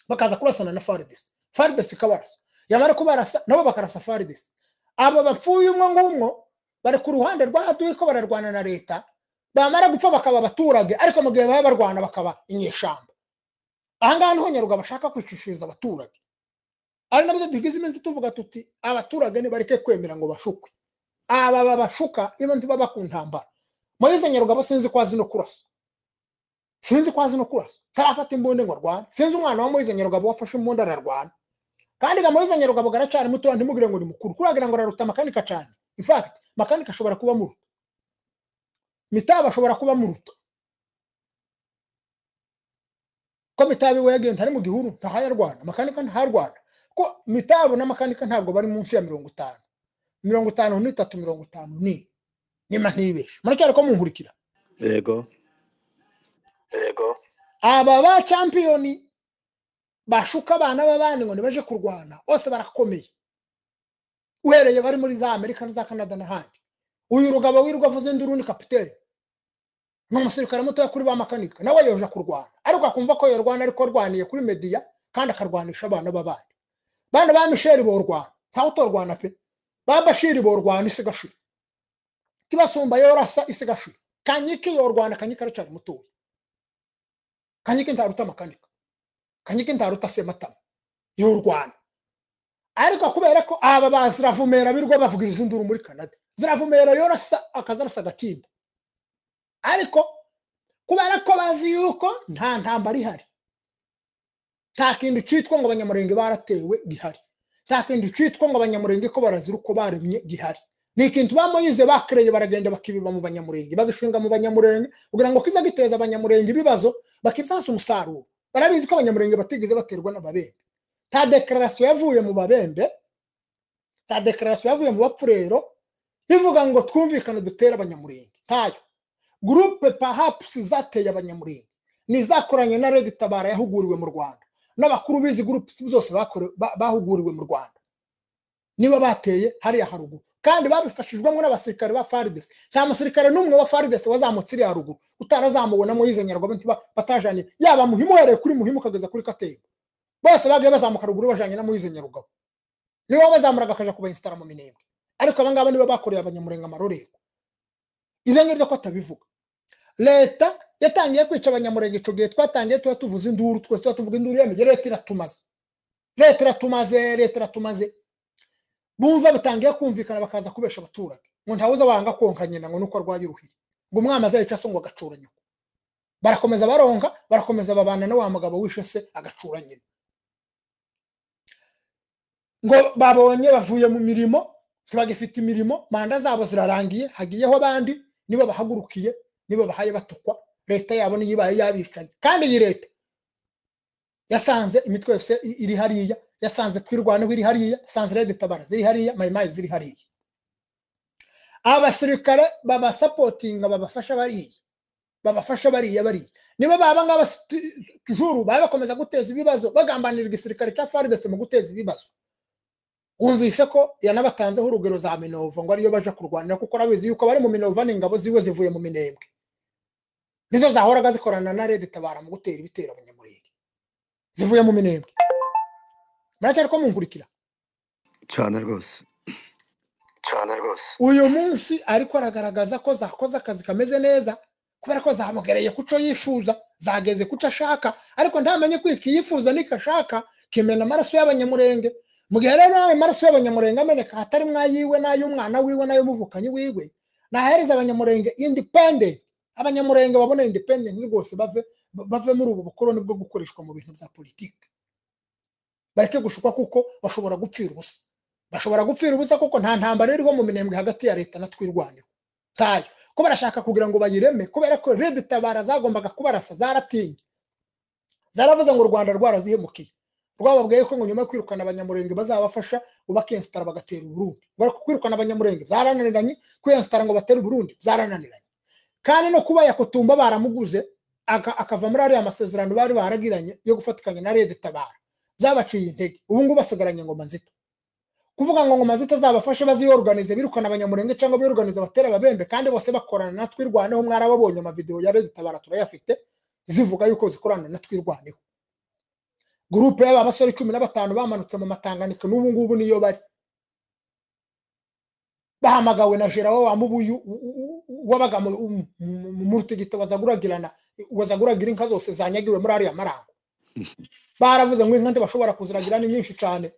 Bakaza kurasana na FARDC. FARDC kabarasa yamara kubarasa nabo bakarasa FARDC abo bapfuye umwe ngumwo bari ku ruhande rw'ahaduye ko bararwana na leta bamara gupfa bakaba abaturage ariko mu gihe baba barwana bakaba inyeshamba ahangaha niho Nyarugabo bashaka kwicishiriza abaturage ari nabyo dugize iminsi tuvuga tuti abaturage ni bareke kwemera ngo bashukwe aba babashuka iyo ndi baba ku ntambara Moise Nyarugabo sinzi ko azi no kurasa tarafata imbunda ngo rwana sinzi umwana wa Moise Nyarugabo wafashe imbunda ararwana kandi ga Moise Nyarugabo garacari muto ndimugire ngo ni mukuru kuragira ngo raruta makanika cyane in fact makanika ashobora kuba muruta Mitaba ashobora kuba muruta ko Mitabi wegenda ari mu gihuru ntahaya Rwanda makanika ntaharwana ko Mitabo na makanika ntabwo bari munsi ya 50 53 ni nima ntibeshe muracyari ko munkurikira yego aba ba championi bashuka abana b'abandi ngo nibaje kurwana bose barakomeye uhereye bari muri za Amerika za Canada n'ahandi uyu Rugabo wirwa avuze induru ni kapiteni n'umusirikare muto kuri ba makanika nawe yoje kurwana ariko akumva ko yorwana ariko rwaniye kuri media kandi akarwanisha abana b'abandi bana ba Michel borwana ntawe utorwana pe ba Bashir borwana isigashira kibasumba yorasa isigashira Kanyiki yorwana Kanyika aracari muto Kanyiki ntaruta makanika Kanyiki ntaruta Sematama yorwana ariko kubera ko aba baziravumera birwa bavugiriza induru muri Canada ziravumera yorasa akazarasa gatinda ariko kubera ko bazi yuko nta ntambara ihari nta kintu cyitwa ngo abanyamurenge baratewe gihari nta kintu cyitwa ngo abanyamurenge ko barazira uko baremye gihari ni ikintu bamoyize bakreye baragenda bakibiba mu banyamurenge bagishinga mu banyamurenge kugira ngo kiza giteza abanyamurenge ibibazo bakibsasa umusaruro barabizi ko abanyamurenge batigeze baterwa n'ababembe ta declaration yavuye mu babembe ta declaration yavuye mu bapfurero ivuga ngo twumvikane dutera abanyamurenge tayo groupe perhaps zateye abanyamurenge nizakoranye na Red Tabara yahuguriwe mu Rwanda n'abakuru bizi groupe zose bahuguriwe mu Rwanda niba bateye hariya haruguru kandi babifashijwemo n'abasirikare ba FARDC nta musirikare n'umwe wa FARDC wazamutse iri haruguru utarazamubona Moise Nyarugabo batajanye yaba muhimuhereye kuri muhimu kageza kuri Katembo bose bagiye bazamuka ruguru bajanye na Moise Nyarugabo niwe bazamuraga akaja kubainstara mu Minembwe ariko abangaba nibo bakoreye abanyamurenge amarorego ibenge byo ko tabivuga leta yatangiye kwica abanyamurenge ico gihe twatangiye tuvuza induru twese tuvuga induru yemeye leta iratumaze bumva batangiye kumvikana bakaza kubesha abaturage ngo ntawuza wanga konka nyina ngo nuko rwaye uruhiri ngo umwama azayica so ngo agacura nyoko barakomeza baronka barakomeza babana na wa mugabo wishe se agacura nyina ngo babonye bavuye mu mirimo tubagifite imirimo manda zabo zirarangiye hagiyeho abandi nibo bahagurukiye nibo bahaye batukwa leta yabo niyibaye yabicanye kandi iyi leta yasanze imitwe yose iri hariya yasanze twirwana iri hariya yasanze Red Tabara ziri hariya mayimayi ziri hariya abasirikare baba supportinga babafasha bariya nibo baba ngaba tujuru bakomeza guteza ibibazo bagambanira igisirikare cya FARDC mu guteza ibibazo umvise ko yanabatanzeho urugero za Minova ngo ariyo baje kurwanira kuko rabizi yuko bari mu Minova n'ingabo ziwe zivuye mu Minembwe nizo zahoraga zikorana na Red Tabara mu gutera ibitero abanyamurenge zivuye mu Minembwe muracyari ko munkurikira cyane rwose uyu munsi ariko aragaragaza ko zakoze akazi kameze neza kubera ko zamugereye kuco yifuza zageze kuco ashaka ariko ntamenye kwiki yifuza nikashaka kimena amaraso y'abanyamurenge mu gihe rero amaraso y'abanyamurenge ameneka hatari mwayiwe n'ay'umwana wiwe n'ayo muvukanyi wiwe nahereza abanyamurenge independent abanyamurenge babone independent rwose bave muri ubu bukoroni bwo gukoreshwa mu bintu bya politike bareke gushukwa kuko bashobora gupfira ubusa kuko nta ntambara iriho mu Minembwe hagati ya leta na twirwaneho tayo ko barashaka kugira ngo bayireme kubera ko Red Tabara zagombaga kubarasa zaratinye zaravuze ngo u Rwanda rwarazihemukiye rwababwiye ko ngo nyuma yo kwirukana abanyamurenge bazabafasha ubakinstara bagatera Burundi ngo kwirukana abanyamurenge zarananiranye kwinstara ngo batera Burundi zarananiranye kandi no kuba yakutumba baramuguze akava muri ari amasezerano bari baragiranye yo gufatikanya na Red Tabara zabaciye intege ubu ngo basigaranye ngo Mazito kuvuga ngo Mazito zabafashe baziyorganize birukana abanyamurenge cyangwa biyorganize batera ababembe kandi bose bakorana na twirwaneho mwarababonye ama video ya Red Tabara turayafite zivuga yuko zikorana na twirwaneho groupe y'aba basore 15 bamanutse mu Matanganika n'ubu ngubu niyo bari bahamagawe na Gerard wa Mubuyu wabaga mu rutegito bazaguragira inka zose zanyagiwe muri ari amarango baravuze ngo inka bashobora kuziragira ni nyinshi cyane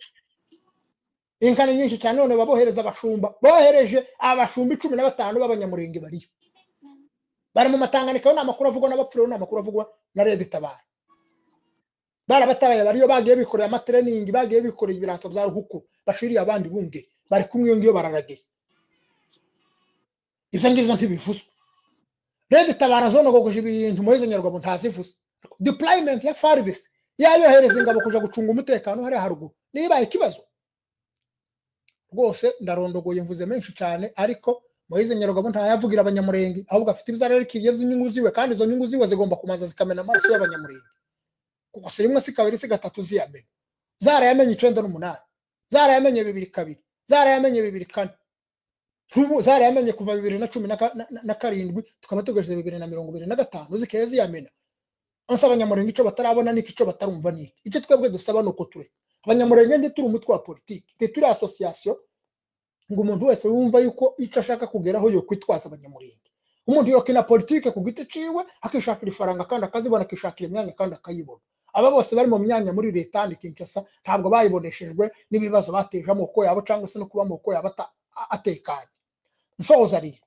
inka ni nyinshi cyane none babohereza abashumba bohereje abashumba 15 b'abanyamurenge bariyo bari mu Matanganika yo namakuru avugwa n'abapfuro n'amakuru avugwa na Red Tabara barabatabaye bariyo bagiye bikoreye amatraining bagiye bikoreye ibirato bya ruhuko bashiriye abandi bunge bari kumwe ngiyo bararageye ivyo ngivyo ntibivuzwe Red Tabara zone gogoje ibintu Moise Nyarugabo ntazivuze deployment ya FARDC yayohereza ingabo kuja gucunga umutekano hari haruguru niba ikibazo rwose ndarondogoye mvuze menshi cyane ariko Moise Nyarugabo ntayavugira abanyamurenge ahubwo afite ibizararikiye by'inyungu ziwe kandi izo nyungu ziwe zigomba kumaza zikamena amaraso y'abanyamurenge kuko sirimwe sikabiri sigatatu ziyamenya zara yamenye 98 zara yamenye 22 zara yamenye 24 zara yamenye kuva 2017 tukaba tugejeje 2025 zikeye ziyamena onsa abanyamurenge ico batarabona niki ico batarumva niki icyo twebwe dusaba nuko ture abanyamurenge ndi turi umutwe wa politiki turi association ngo umuntu wese wumva yuko ico ashaka kugeraho yo kwitwaza abanyamurenge umuntu yokina politiki ku giti ciwe akishakira ifaranga kandi akazibona akishakira imyanya kandi akayibona aba bose bari mu myanya muri leta ndi Kinshasa ntabwo bayiboneshejwe nibibazo bateje amoko yabo cyangwa se no kuba amoko yabo atekanye mfoza rero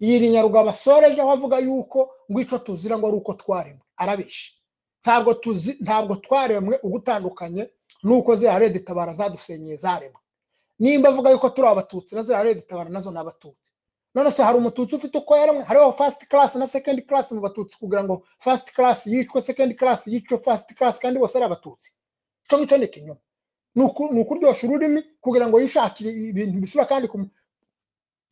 iyi Nyarugabo asoreje avuga yuko ngo ico tuzira ngo ari uko twaremwe arabesha ntabwo twaremwe ugutandukanye nuko zira Red Tabara zadusenyeye zaremwe nimba avuga yuko turi abatutsi na zira Red Tabara nazo nabatutsi none se hari umututsi ufite uko yaremwe hariho first class na second class mu batutsi kugira ngo first class yicwe second class yicwe first class kandi bose ari abatutsi cyo ngicyo ni kinyoma nukuryoshya ururimi kugira ngo yishakire ibintu bisura kandi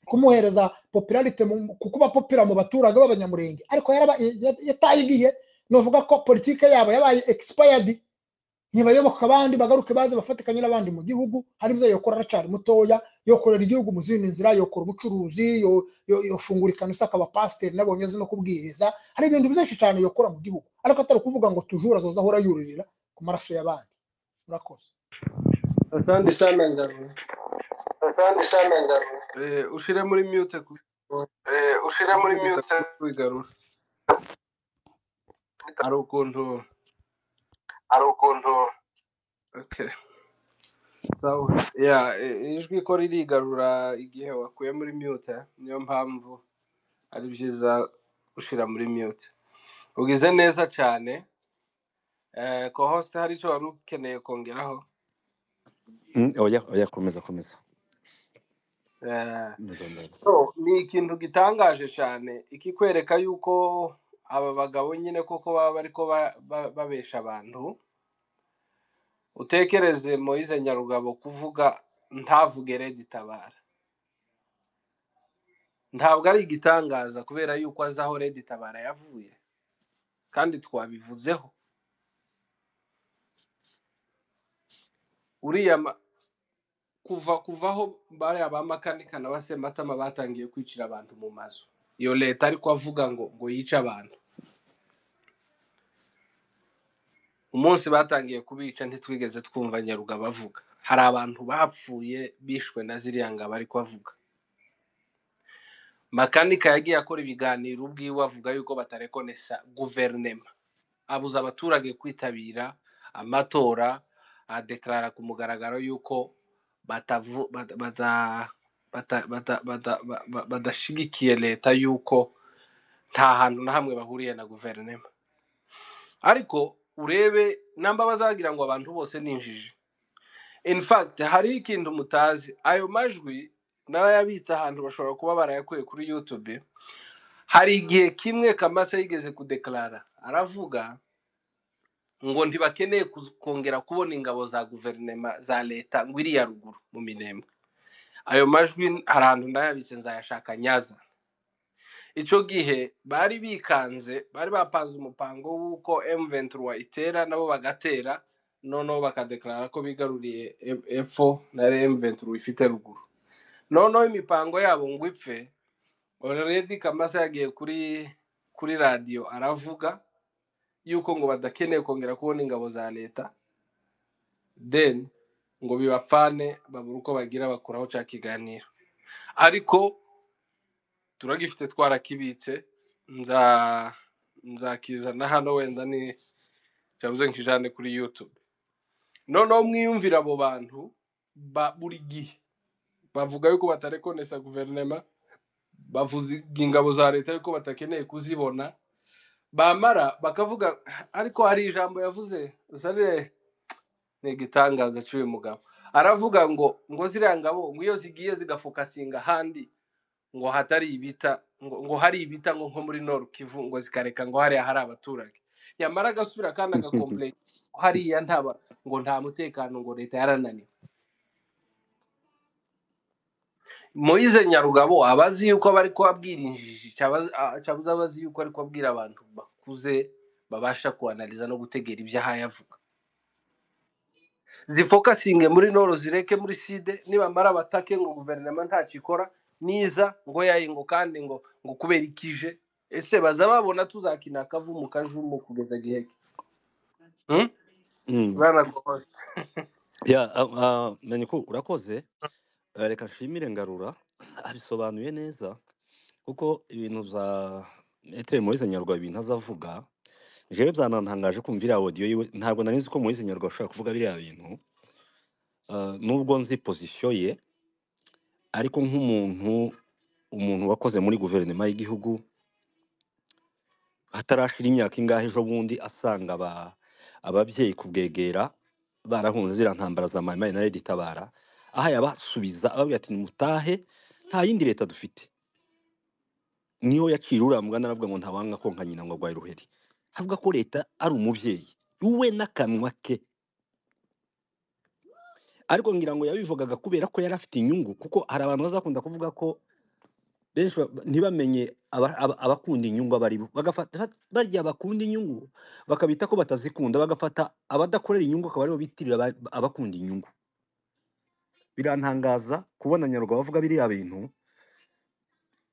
kumuhereza popularity kukuba popular mu baturage b'abanyamurenge ariko yatayigiye novuga ko politike yabo yabaye expired ntibayoboka abandi bagaruke baze bafatikanye n'abandi mu gihugu hari byo yokora aracari mutoya yokorera igihugu mu zindi nzira yokora ubucuruzi yofungura ikanisa akaba pasteur nabonye no kubwiriza hari ibintu byinshi cyane yokora mu gihugu ariko atari kuvuga ngo tujura zoza hora yuririra ku maraso y'abandi murakoze asante sana ngaru ushire muri mute kwigarura ari ukuntu okay so ijwi ko ririgarura igihe wakuye muri mute niyo mpamvu ari byiza ushira muri mute ugize neza cyane ko host hari cyo wari ukeneye kongeraho oya komeza ni ikintu gitangaje cyane ikikwereka yuko aba bagabo nyine koko baba bariko babesha abantu utekereze Moise Nyarugabo kuvuga ntavuge Red Tabara ntabwo ari igitangaza kubera yuko azaho Red Tabara yavuye kandi twabivuzeho uriya kuvaho bari abamakanika n'abasematama batangiye kwicira abantu mu mazu iyo leta ariko avuga ngo yica abantu umunsi batangiye kubica ntitwigeze twumva Nyarugabo avuga hari abantu bapfuye bishwe na ziriya ngabo ariko avuga makanika yagiye akora ibiganiro ubwiwe avuga yuko batarekonesa guverinema abuza abaturage kwitabira amatora adeklara ku mugaragaro yuko badashigikiye leta yuko nta hantu na hamwe bahuriye na guverinema ariko urebe namba bazagira ngo abantu bose ninjije in fact hari ikintu mutazi ayo majwi narayabitse ahantu bashobora kuba barayakuye kuri YouTube hari igihe kimwe Kamasa yigeze kudeklara aravuga ngo ntibakeneye kongera kubona ingabo za guverinema za leta ngo iri ya ruguru mu Minembwe ayo majwi arantu ndayabitse nzayashaka nyaza ico gihe bari bikanze bari bapanze umupango wuko M23 itera nabo bagatera noneho bakadeklara ko bigaruriye F4 na M23 ifite ruguru noneho imipango yabo ngo ipfe already Kamasa yagiye kuri radio aravuga yuko ngo badakeneye kongera kubona ingabo za leta then ngo bibafane babura uko bagira bakuraho ca kiganiro ariko turagifite twarakibitse nzakizana hano wenda ni cyabuze nkijane kuri YouTube noneho mwiyumvira abo bantu buri gihe bavuga yuko batarekonesa guverinoma bavuze ingabo za leta yuko batakeneye kuzibona bamara bakavuga ariko hari ijambo yavuze usare ni gitangaza cy'uyu mugabo aravuga ngo ziriya ngabo ngo iyo zigiye zigafokasinga handi ngo hatari ibita ngo hari ibita ngo nko muri Nord Kivu ngo zikareka ngo hari abaturage yamara gasubira kandi agakomplete hariya ntaba ngo nta mutekano ngo leta yarananiwe Moise Nyarugabo abazi yuko bari kwabwira injiji cyabuza abazi yuko ari kwabwira abantu bakuze babasha kuanaliza no gutegera ibyaha yavuga zifokasinge muri noro zireke muri side nibamara batake ngo guverinoma ntacikora niza ngo yayingo kandi ngo kubera ikije ese baza babona tuzakina akavumu kajumu kugeza giheke bana ko menye ko urakoze reka nshimire Ngarura abisobanuye neza kuko ibintu za Maître Moise Nyarugabo ibintu azavuga jewe byanantangaje kumvira audio yiwe ntabwo nari nzi ko Moise Nyarugabo ashaka kuvuga biriya bintu nubwo nzi position ye ariko umuntu wakoze muri guverinoma y'igihugu hatarashira imyaka ingahe ejo bundi asanga ababyeyi kubwegera barahunze zira ntambara za Mai Mai na Red Tabara aha yabasubiza ababwira ati mutahe nta yindi leta dufite niyo yacirura mugana aravuga ngo ntawanga konka nyina ngo agwaye ruheri havuga ko leta ari umuvyeyi uwe nakanwa ke ariko ngira ngo yabivugaga kubera ko yari afite inyungu kuko hari abantu bazakunda kuvuga ko benshi ntibamenye abakunda inyungu abari bagafata barya bakunda inyungu bakabita ko batazikunda bagafata abadakorera inyungu akaba aribo bitirira abakunda inyungu birantangaza kubona Nyarugabo bavuga biriya bintu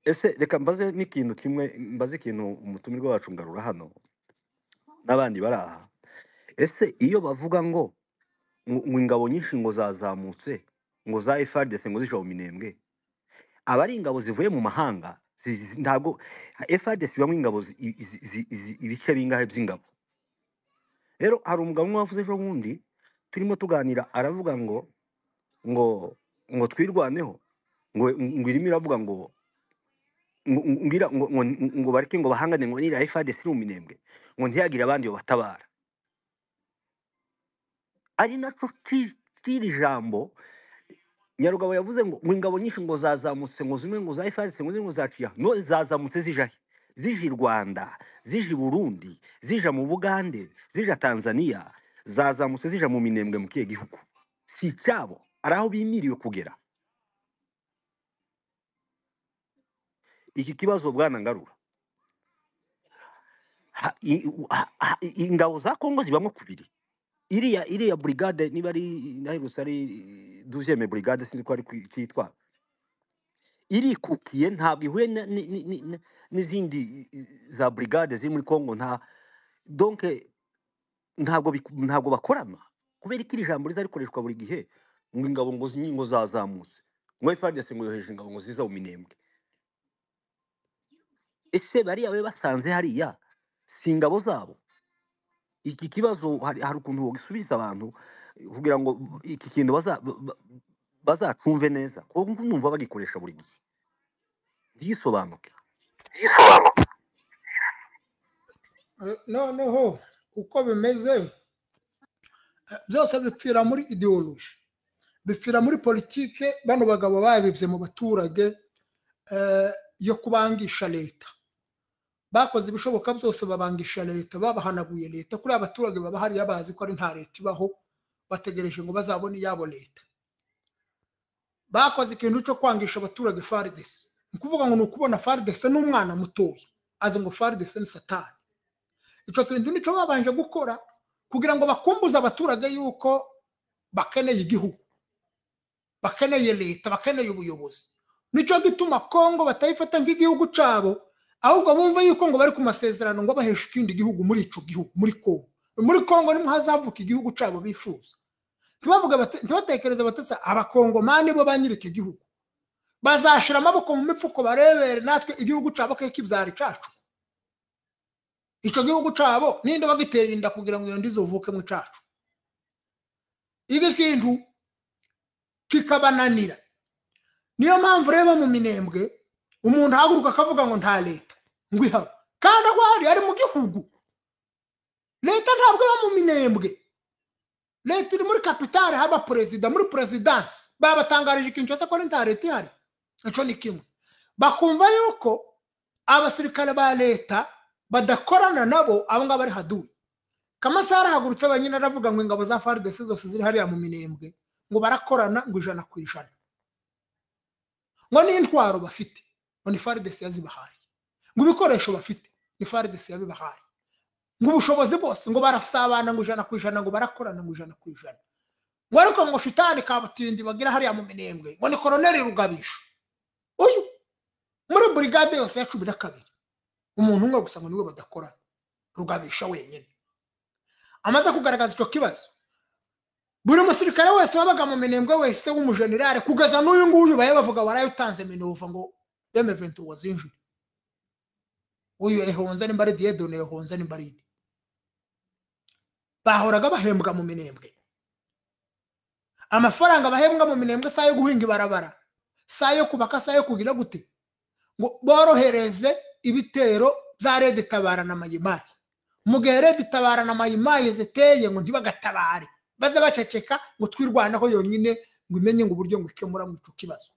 ese reka mbaze n'ikintu kimwe mbaze ikintu umutumirwa wacu Ngarura hano n'abandi baraha ese iyo bavuga ngo ingabo nyinshi ngo zazamutse ngo za FARDC ngo zishaho minembwe abari ingabo zivuye mu mahanga ntabwo FARDC bamwe ingabo ibice bingahe by'ingabo rero hari umugabo wavuze ejo bundi turimo tuganira aravuga ngo twirwaneho ngo irimo iravuga ngo bareke ngo bahangane ngo nira FARDC mu minembwe ngo ntiyagire abandi batabara ari naco kiri jambo Nyarugabo yavuze ngo ingabo nyinshi ngo zazamutse ngo zimwe ngo za FARDC ngo zimwe zaciya no zazamutse zijahe zije Rwanda zije Burundi zije mu Bugande zije Tanzania zazamutse zije mu minembwe mu kiye gihugu si cyabo araho bimiriye kugera iki kibazo bwana Ngarura ingabo za Kongo zibamwe kubiri iriya brigade niba ari nahiruse ari 12e brigade sinzi ko ari kwitwa irikukiye ntabwo ihuye n'izindi za brigade ziri muri Kongo donc ntabwo bakorana kubera ikiri jambo riza rikoreshwa buri gihe ngo ingabo ngo zazamutse ngo FARDC ngo yoheje ingabo ngo ziza mu minembwe ese bari abe basanze hariya si ingabo zabo iki kibazo hari ukuntu gisubiza abantu kugira ngo iki kintu bazacumve neza kuko numva bagikoresha buri gihe yisobanuke noneho uko bimeze byose bipfira muri ideology bipfira muri politike bano bagabo babibye mu baturage yo kubangisha leta bakoze ibishoboka byose babangisha leta babahanaguye leta kuri abaturage baba hari yabazi ko ari nta leta ibaho bategereje ngo bazabone yabo leta bakoze ikintu cyo kwangisha abaturage FARDC ukuvuga ngo nukubona FARDC n'umwana mutoya azi ngo FARDC ni satani ico kintu nico babanje gukora kugira ngo bakumbuza abaturage yuko bakeneye igihugu bakeneye leta bakeneye ubuyobozi nico gituma Kongo batayifata nk'igihugu cabo ahubwo bumva yuko ngo bari ku masezerano ngo bahesha ikindi gihugu muri ico gihugu muri Kongo nimwe hazavuka igihugu cabo bifuza ntibatekereze batesa abakongomani bo banyirike igihugu bazashira amaboko mu mipfuko barebere natwe igihugu cabo kibyari cacu ico gihugu cabo ninde bagitera inda kugira ngo iyo ndizovuke mu cacu kintu kikabananira niyo mpamvu reba mu minembwe umuntu haguruka akavuga ngo nta leta ngo ihaba kandi ahwari ari mu gihugu leta ntabwo iba mu minembwe leta iri muri kapitale haba perezida muri presidansi babatangarije ikintu cyose ko nta leta ihari ico ni kimwe bakumva yuko abasirikare ba leta badakorana nabo abo ngabo ari haduwe Kamasara hagurutse abanyine aravuga ngo ingabo za FARDC zose ziri hariya mu minembwe ngo barakorana ngo 100%. Ngo n'intwaro bafite ngo ni FARDC yazibahaye. Ngo ibikoresho bafite ni FARDC yabibahaye. Ngo ubushobozi bose ngo barasabana ngo 100% ngo barakorana ngo 100%. Ngo ariko ngo shitani kabutindi bagira hariya mu minembwe ngo ni Colonel Rugabisha. Uyu muri brigade yose ya 12 umuntu umwe gusa ngo niwe badakorana Rugabisha wenyine. Amaze kugaragaza ico kibazo buri musirikare wese wabaga mu minembwe wese w'umujenerale kugeza n'uyu nguyu baye bavuga warayitanze minova ngo M23 wazinjira uyu ehonza nimbari Diedone ehonza nimbari bahoraga bahembwa mu minembwe amafaranga bahembwa mu minembwe sayo guhinga barabara sayo kubaka sayo kugira gute ngo borohereze ibitero bya Red Tabara na Mayimayi mugihe Red Tabara na Mayimayi ziteye ngo ntibagatabare baze baceceka ngo twirwana ko yonyine ngo imenye ngo uburyo ngo ikemura mu kibazo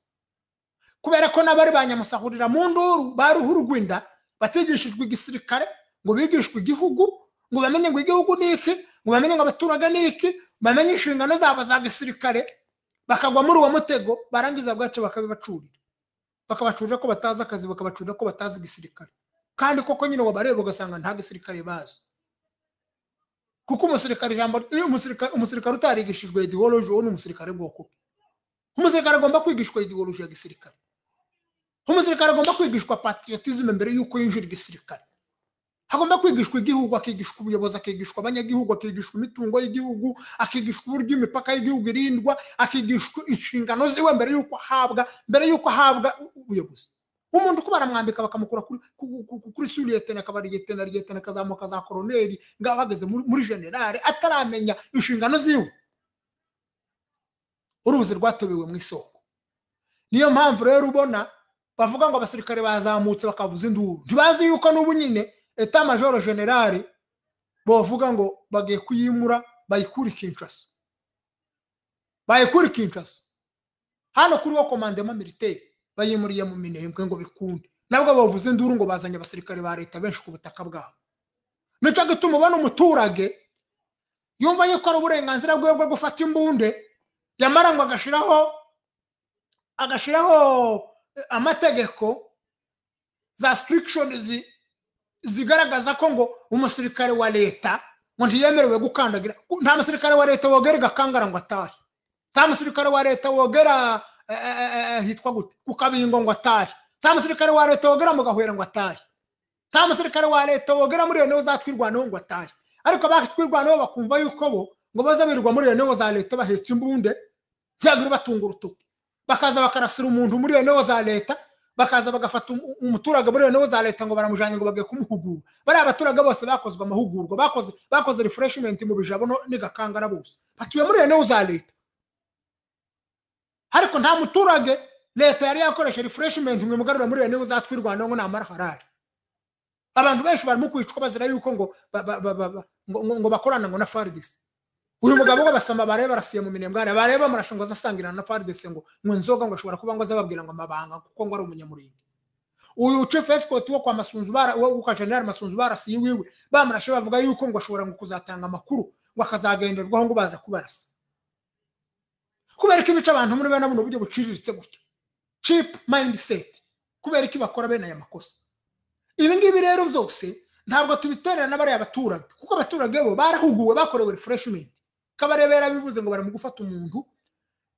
kubera ko nabari banyamusahurira mu nduru baruhuru gwinda bategeshejwe igisirikare ngo bigishwe igihugu ngo bamenye ngo igihugu niki ngo bamenye ngo abaturaga niki bamenye inshingano zabo za gisirikare bakagwa muri uwo mutego barangiza bwace bakabibacurira bakabacurira ko bataza akazi bakabacurira ko batazi igisirikare kandi koko nyine wabareba ugasanga nta gisirikare bazi kuko umusirikare jambo umusirikare utarigishijwe ideology wo n'umusirikare bwoko umusirikare agomba kwigishwa ideology ya gisirikare umusirikare agomba kwigishwa patriotism mbere yuko yinjira igisirikare hagomba kwigishwa igihugu akigishwa ubuyobozi akigishwa abanyagihugu akigishwa imitungo y'igihugu akigishwa uburyo imipaka y'igihugu irindwa akigishwa inshingano ziwe mbere yuko ahabwa ubuyobozi umuntu ko baramwambika bakamukura kuri Suliyetene akabariyetene kazamuka za Colonel ngabageze muri generale ataramenya inshingano ziwe uruzi rwatobewe mu isoko niyo mpamvu rero ubona bavuga ngo abasirikare bazamutse bakavuza induru ntibazi yuko n'ubu nyine Etat Major General bovuga ngo bagiye kuyimura bayikura Kinshasa hano kuri wo commandement militaire bayimuriye mu minembwe ngo bikunde nabwo bavuze induru ngo bazanye abasirikare ba leta benshi ku butaka bwabo nico gituma ubona umuturage yumva yuko ari uburenganzira bwe bwo gufata imbunde yamara ngo agashiraho amategeko za restrictions zigaragaza ko ngo umusirikare wa leta ngo ntiyemerewe gukandagira nta musirikare wa leta wogera gakangara ngo atahe nta musirikare wa leta wogera hitwa gute kukabingo ngo atahe nta musirikare wa leta wogera mu gahwera ngo atahe nta musirikare wa leta wogera muri yo zatwirwanaho ngo atahe ariko bakitwirwanaho bakumva yuko bo ngo baza birirwa muri yo za leta bahetse imbunde cyagura batunga urutuki bakaza bakarasira umuntu muri yo za leta bakaza bagafata umuturage muri yo za leta ngo baramujanye ngo bagiye kumuhugura bari abaturage bose bakozwe amahugurwa bakoze refreshment mu bijabo n'igakangara bose batuye muri yo za leta ariko nta muturage leta yari yakoresha refreshment mwe mugarura muri yo zatwirwanaho ngo namara harari abantu benshi barimo kwicwa bazira yuko ngo bakorana ngo na FARDC uyu mugabo ngo basama bareba barasiye mu minembwe bareba marashongo zasangirana na FARDC ngo nzoga ngo ashobora kuba ngo azababwira ngo amabanga kuko ngo ari umunyamuringi uyu chief escort wo kwa Masunzu wo kwa General Masunzu barasiye wiwe bamarashe bavuga yuko ngo ashobora ngo kuzatanga amakuru ngo akazagenderwaho ngo baza kubarasa kubera ko ibica abantu muri bene buno buryo buciriritse gutya cheap mindset kubera iki bakora bene aya makosa ibi ngibi rero byose ntabwo tubiterera n'abari abaturage kuko abaturage bo barahuguwe bakorewe refreshment kabarebera bivuze ngo baramugufata umuntu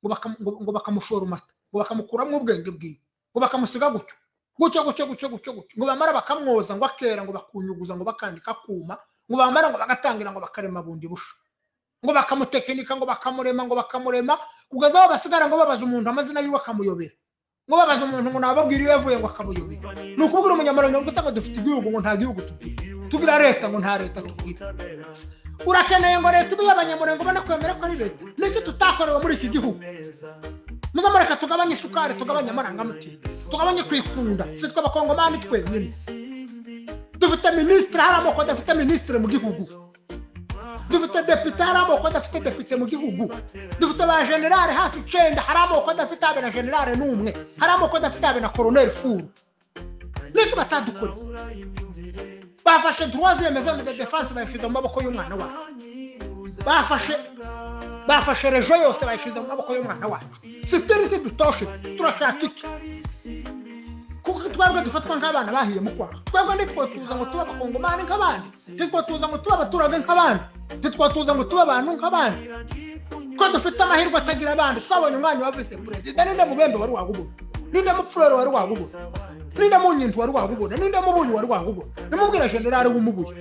ngo bakamuforumata ngo bakamukuramo ubwenge bwiwe ngo bakamusiga gutyo ngo bamara bakamwoza ngo akera ngo bakunyuguza ngo bakandika kuma ngo bamara ngo bagatangira ngo bakarema bundi busha ngo bakamutekinika ngo bakamurema kugeza aho basigara ngo babaza umuntu amazina yiwe akamuyobera ngo babaza umuntu ngo nababwira iyo yavuye ngo akamuyobera ni ukubwira umunyamurenge gusa ngo dufite igihugu ngo nta gihugu tugira leta ngo nta leta tugira urakeneye ngo leta ibe y'abanyamurenge ubona kwemera ko ari leta niki tutakorewe muri iki gihugu muzamureka tugabanye isukari tugabanye amarangamutima tugabanye kwikunda si twe abakongomani twenyine dufite minisitiri hari amoko adafite minisitiri mu gihugu dufite depite hari amoko adafite depite mu gihugu dufite ba generale hafi 9 hari amoko adafite abe na generale n'umwe hari amoko adafite abe na colonel furu niki batadukora bafashe troisième maison de défense bayishize mu maboko y'umwana wacu bafashe rejo yose bayishize mu maboko y'umwana wacu security dutoshe turashaka iki kuko twebwe dufatwa nk'abana bahiye mu kwaha twebwe nitwo tuza ngo tuba abakongomani nk'abandi nitwo tuza ngo tuba abaturage nk'abandi nitwo tuza ngo tuba abantu nk'abandi ko dufite amahirwe atagira abandi twabonye umwanya wa vice president ninde mubembe wari wagubona ninde mufurero wari wagubona ninde munyintu wari wagubona ninde mubuyi wari wagubona nimubwira generale w'umubuyi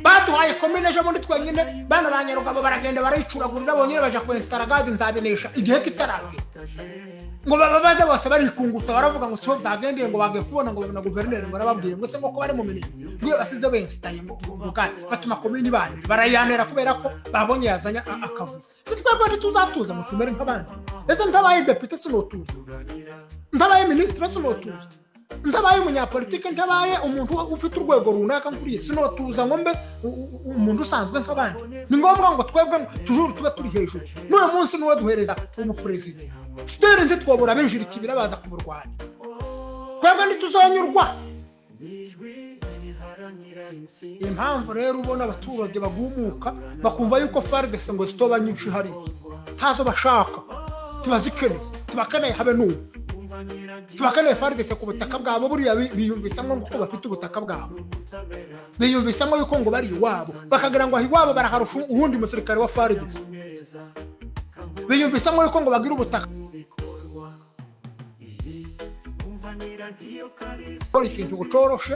baduhaye combination muri twenyine bana banyarugabo baragenda barayicuragurira bonyine baje ku Instagram nzabinesha igihe kitarage ngo bababaze bose barikunguta baravuga ngo cyo byagendeye ngo bage kubona ngo na guverineri ngo arababwiye ngo se ngo ko bari mu minini niyo basize benstaye ngo batuma komini bandi barayanera kubera ko babonye yazanya akavu sitwebwe tuzatuza mu tumere nk'abandi ese ndabaye deputy sinotuza ndabaye ministre sinotuza ndabaye umunyapolitike ndabaye umuntu ufite urwego runaka nkuriye sinotuza ngo mbe umuntu usanzwe nk'abandi ni ngombwa ngo twebwe tujuru tuba turi hejuru n'uyu munsi niwe duhereza ubu president stere nti twobora benjira ikibira baza kumurwanya twebwe ntituzonyurwa impamvu rero ubona abaturage bagumuka bakumva yuko FARDC ngo zitoba nyinshi hari tazo bashaka tubakeneye habe n'ubu tubakeneye FARDC ku butaka bwabo buriya biyumvisamo ngo bafite ubutaka bwabo biyumvisamo yuko ngo bari iwabo bakagira ngo iwabo baraharusha uwundi musirikare wa FARDC biyumvisamo yuko ngo bagira ubutaka bari ikintu gucoroshe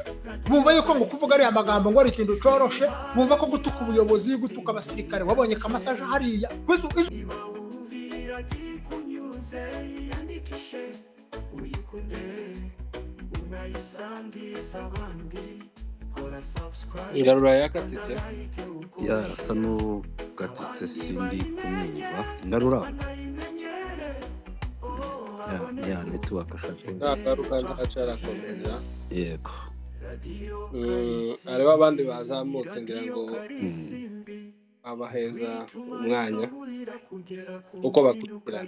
bumva yuko ngo kuvuga ari amagambo ngo ari ikintu coroshe bumva ko gutuka ubuyobozi gutuka abasirikare wabonye kamasaje hariya ingarura yakatitse yasa n'ugatitse sindi kumwumva ingarura ya network ashaka nagaruka ndacarakomeza yego areba abandi bazamutse ngira ngo abaheza umwanya uko bakurikirana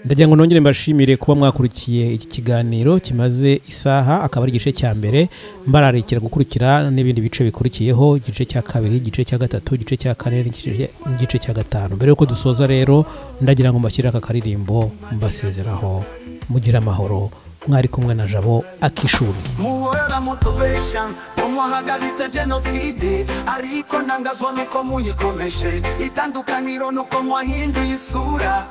ndagira ngo nongere mbashimire kuba mwakurikiye iki kiganiro kimaze isaha akaba ari igice cya mbere mbararikira gukurikira n'ibindi bice bikurikiyeho igice cya kabiri igice cya gatatu igice cya kane igice cya gatanu mbere yuko dusoza rero ndagira ngo mbashyire aka karirimbo mbasezeraho mugira amahoro mwari kumwe na Jabo Akishuri muhora mutubesha umuhagaritse genocide ariko ntangazwa nuko muyikomeshe itandukaniro nuko mwahinduye isura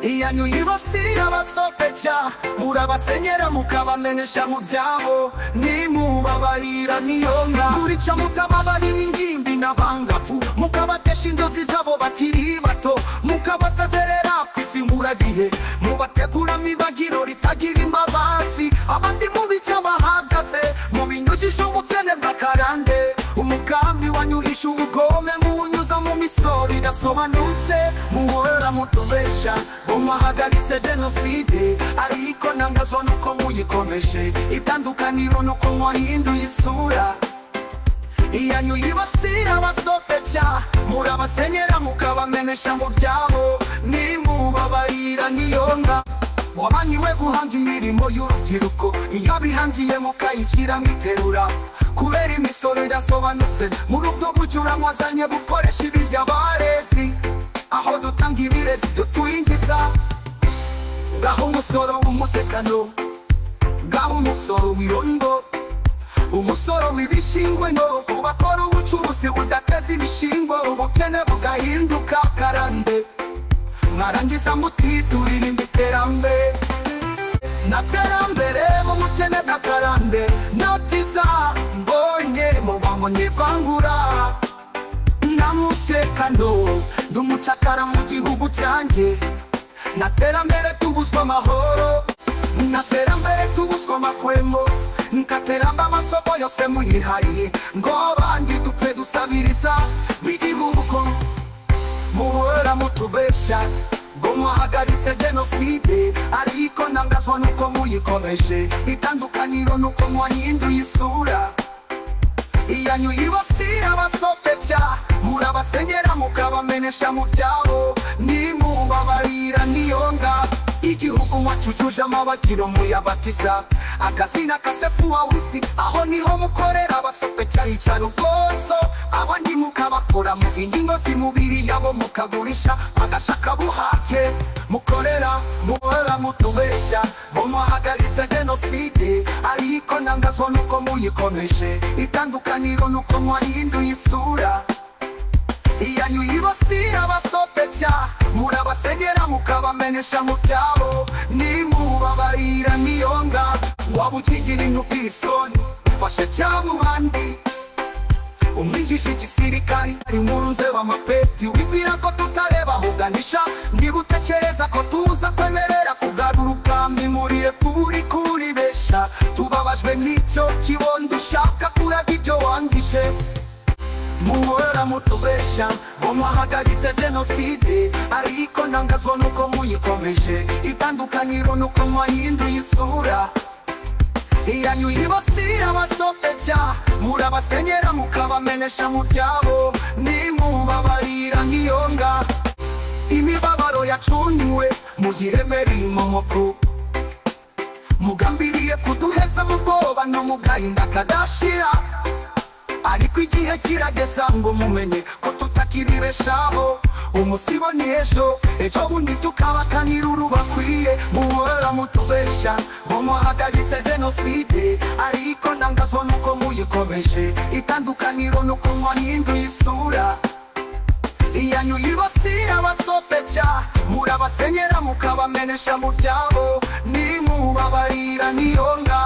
iyanyu yibasira abasopeca murabasenyera mukabamenesha mu byabo nimubabarira niyonga murica mutababarira ingimbi n'abangavu mukabatesha inzozi zabo bakiri bato mukabasezerera kwisimburagihe mubategura mibagiro ritagira imbabazi abandi mubica bahagaze mubinyujije ubukene bw'akarande umugambi wanyuhisha ubugome munyuza mu misoro idasobanutse muhora mutubesha umahagaritse genocide ariko ntangazwa nuko muyikomeshe itandukaniro nuko mwahinduye isura iyanyu yibasira abasopeca murabasenyera mukabamenesha mu byabo nimubabarira niyonga wabanyiwe guhanga imirimo y'urubyiruko iyo bihangiye mukayikira mwiterura kubera imisoro idasobanutse muri ubwo buryo uramwazanye gukoresha ibiryo abarezi aho dutanga ibirezi dutwinjiza ngaho umusoro w'umutekano ngaho umusoro w'irondo umusoro w'ibishingwe no kubakora ubucuruzi budateza ibishingwe ubukene bugahinduka karande mwarangiza mutiturira iterambere na terambere mu bukene bw'akarande notiza mbonye mu bango nyivangura hano ndumucakara mu gihugu cyanjye naterambere tubuzwa amahoro naterambere tubuzwa amakwemo nkateramba amasomo yose muyihaye ngo abandi dupfe dusabiriza w'igihugu muhora mutubesha ngo muhagaritse jenoside ariko ntangazwa nuko muyikomeje itandukaniro nuko mwahinduye isura iyanyu yibasira abasobya murabasenyera mukabamenesha mu byabo nimubabarira niyonga igihugu mwacujuje amabagiro muyabatiza akazina kasefu wawisi aho niho mukorera abasobya hicara ubwoso abandi mukabakora mu ingingo z'umubiri yabo mukagurisha agashaka buhake mukorera muhora mutubesha muhagaritse jenoside ariko ntangazwa nuko muyikomeje itandukaniro nuko mwahinduye isura iyanyu yibasira abasobya murabasenyera mukabamenesha mu byabo nimubabarira niyonga waba ukigira inubwisoni ufashe cyangwa ubandi umwijije igisirikari imurunze w'amapeti wibwira ko tutareba ahuganisha niba utekereza ko tuza kwemerera kugarura ubwami muri repubulika uribesha tubabajwe n'icyo kibondo ushaka kuraga ibyo wangije muhora mutubesha ngo mwahagaritse jenoside ariko ntangazwa nuko muyikomeje itandukaniro nuko mwahinduye isura iyanyu yibasira abasobya murabasenyera mukabamenesha mu byabo nimubabarira nkiyonga imibabaro yacunyiwe muyiremereye imomoko mugambiriye kuduheza mu bwoba no mu gahinda kadashira ariko igihe kirageza ngo mumenye ko tutakibibeshaho umusibo ni ejo bundi tukabakanira urubakwiye muhora mutubesha ngo muhagaritse jenoside ariko ntangazwa nuko muyikomeje itandukaniro nuko mwahinduye isura iyanyu yibasira abasobya murabasenyera mukabamenesha mu byabo nimubabarira niyonga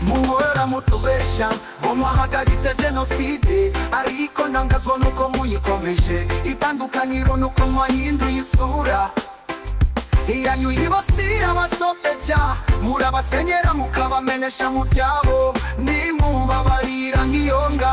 muhora mutubesha ngo mwahagaritse jenoside ariko ntangazwa nuko muyikomeje itandukaniro nuko mwahinduye isura iyanyu yibasira abasobya murabasenyera mukabamenesha mu byabo nimubabarira nkiyonga